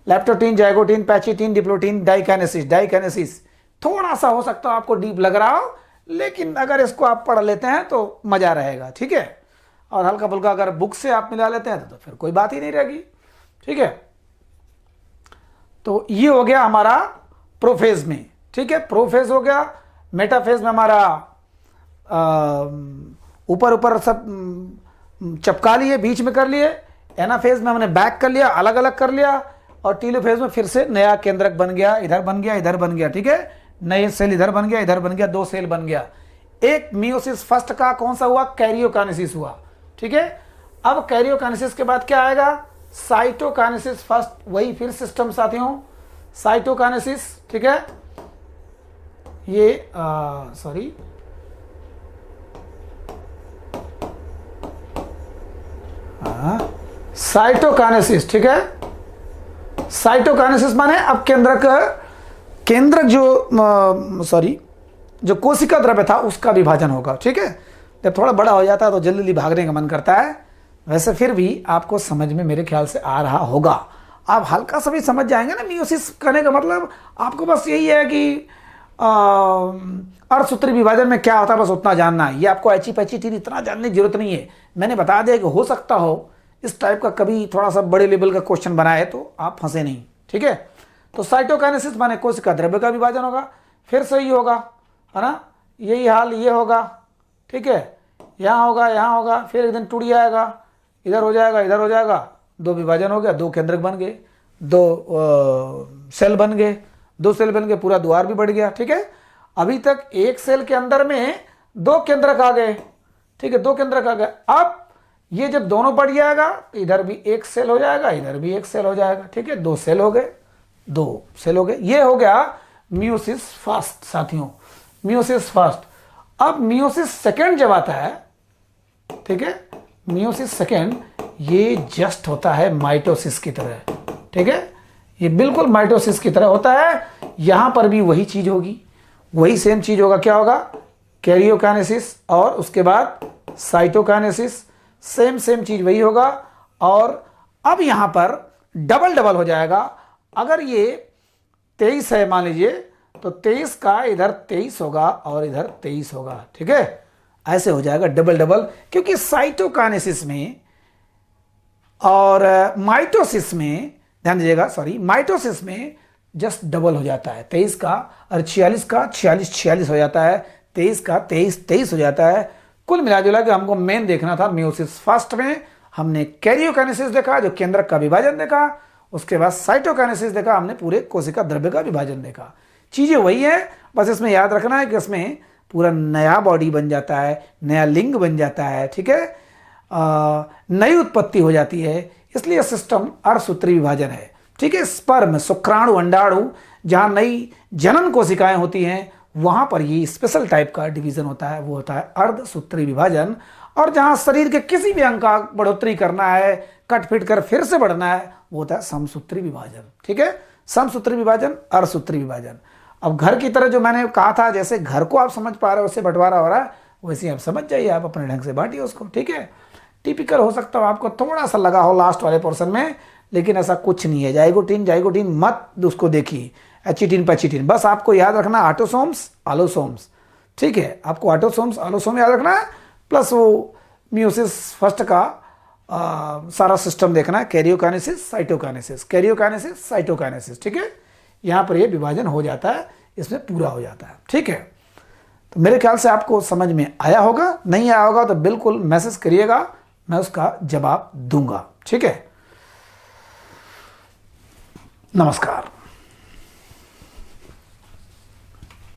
leptotene, zygotene, pachytene, diplotene, diakinesis. थोड़ा सा हो सकता है आपको डीप लग रहा हो, लेकिन अगर इसको आप पढ़ लेते हैं तो मजा रहेगा। ठीक है, और हल्का फुल्का अगर बुक से आप मिला लेते हैं तो फिर कोई बात ही नहीं रहेगी। ठीक है, तो ये हो गया हमारा प्रोफेज में। ठीक है, प्रोफेज हो गया। मेटाफेज में हमारा ऊपर ऊपर सब चपका लिए, बीच में कर लिए। एनाफेज में हमने बैक कर लिया, अलग अलग कर लिया। और टीलोफेज में फिर से नया केंद्रक बन गया, इधर बन गया, इधर बन गया। ठीक है, नए सेल इधर बन गया, इधर बन गया, 2 सेल बन गया। एक मियोसिस फर्स्ट का कौन सा हुआ, कैरियोकाइनेसिस हुआ। ठीक है, अब कैरियोकाइनेसिस के बाद क्या आएगा, साइटोकाइनेसिस फर्स्ट, वही फिर सिस्टम साथियों, साइटोकाइनेसिस। ठीक है, ये सॉरी साइटोकाइनेसिस। ठीक है, साइटोकाइनेसिस माने अब केंद्रक जो कोशिका द्रव्य था उसका विभाजन होगा। ठीक है, जब थोड़ा बड़ा हो जाता है तो जल्दी जल्दी भागने का मन करता है। वैसे फिर भी आपको समझ में मेरे ख्याल से आ रहा होगा, आप हल्का सा भी समझ जाएंगे ना। मियोसिस करने का मतलब आपको बस यही है कि अर्धसूत्री विभाजन में क्या होता है, बस उतना जानना है। ये आपको ऐची पैची चीज इतना जानने की जरूरत नहीं है। मैंने बता दिया कि हो सकता हो इस टाइप का कभी थोड़ा सा बड़े लेवल का क्वेश्चन बनाए तो आप फंसे नहीं। ठीक है, तो साइटोकाइनेसिस माने कोशिका द्रव्य का विभाजन होगा, फिर से ही होगा, है ना, यही हाल ये होगा। ठीक है, यहाँ होगा, फिर एक दिन टूट जाएगा, इधर हो जाएगा, इधर हो जाएगा, 2 विभाजन हो गया, 2 केंद्रक बन गए, 2 सेल बन गए, 2 सेल बन गए, पूरा द्वार भी बढ़ गया। ठीक है, अभी तक एक सेल के अंदर में 2 केंद्रक आ गए। ठीक है, 2 केंद्रक आ गए। अब ये जब दोनों बढ़ जाएगा तो इधर भी एक सेल हो जाएगा, इधर भी एक सेल हो जाएगा। ठीक है, 2 सेल हो गए, 2 सेल हो गए। ये हो गया मियोसिस फर्स्ट साथियों, मियोसिस फर्स्ट। अब मियोसिस सेकेंड जब आता है, ठीक है, मियोसिस सेकेंड ये जस्ट होता है माइटोसिस की तरह। ठीक है, ये बिल्कुल माइटोसिस की तरह होता है। यहां पर भी वही चीज होगी, वही सेम चीज होगा। क्या होगा, कैरियोकाइनेसिस और उसके बाद साइटोकाइनेसिस, सेम चीज वही होगा। और अब यहां पर डबल हो जाएगा। अगर ये 23 है मान लीजिए, तो 23 का इधर 23 होगा और इधर 23 होगा। ठीक है, ऐसे हो जाएगा डबल, क्योंकि साइटोकाइनेसिस में और माइटोसिस में, ध्यान दीजिएगा, सॉरी, माइटोसिस में जस्ट डबल हो जाता है। 23 का और 46 का 46 हो जाता है, 23 का 23 हो जाता है। कुल मिला जुला के हमको मेन देखना था मियोसिस फर्स्ट में हमने कैरियोकाइनेसिस देखा, जो केंद्रक का विभाजन देखा। उसके बाद साइटोकाइनेसिस देखा, हमने पूरे कोशिका द्रव्य का विभाजन देखा। चीजें वही है, बस इसमें याद रखना है कि इसमें पूरा नया बॉडी बन जाता है, नया लिंग बन जाता है। ठीक है, नई उत्पत्ति हो जाती है, इसलिए सिस्टम अर्धसूत्री विभाजन है। ठीक है, स्पर्म, शुक्राणु, अंडाणु, जहां नई जनन कोशिकाएं होती हैं वहां पर ये स्पेशल टाइप का डिवीजन होता है, वो होता है अर्धसूत्री विभाजन। और जहां शरीर के किसी भी अंग का बढ़ोतरी करना है, कट फिट कर फिर से बढ़ना है, वो होता है समसूत्री विभाजन। ठीक है, समसूत्री विभाजन, अर्धसूत्री विभाजन। अब घर की तरह जो मैंने कहा था, जैसे घर को आप समझ पा रहे हो, उससे बंटवारा हो रहा है, वैसे आप समझ जाइए, आप अपने ढंग से बांटिए उसको। ठीक है, टिपिकल हो सकता हो आपको थोड़ा सा लगा हो लास्ट वाले पोर्शन में, लेकिन ऐसा कुछ नहीं है। जाइगोटीन मत उसको देखिए, एचिटीन पैचिटीन, बस आपको याद रखना ऑटोसोम्स आलोसोम्स। ठीक है, आपको ऑटोसोम्स आलोसोम याद रखना है, प्लस वो मियोसिस फर्स्ट का सारा सिस्टम देखना है, कैरियोकाइनेसिस साइटोकाइनेसिस। ठीक है, यहाँ पर ये विभाजन हो जाता है, इसमें पूरा हो जाता है। ठीक है, तो मेरे ख्याल से आपको समझ में आया होगा, नहीं आया होगा तो बिल्कुल मैसेज करिएगा, मैं उसका जवाब दूंगा। ठीक है, नमस्कार।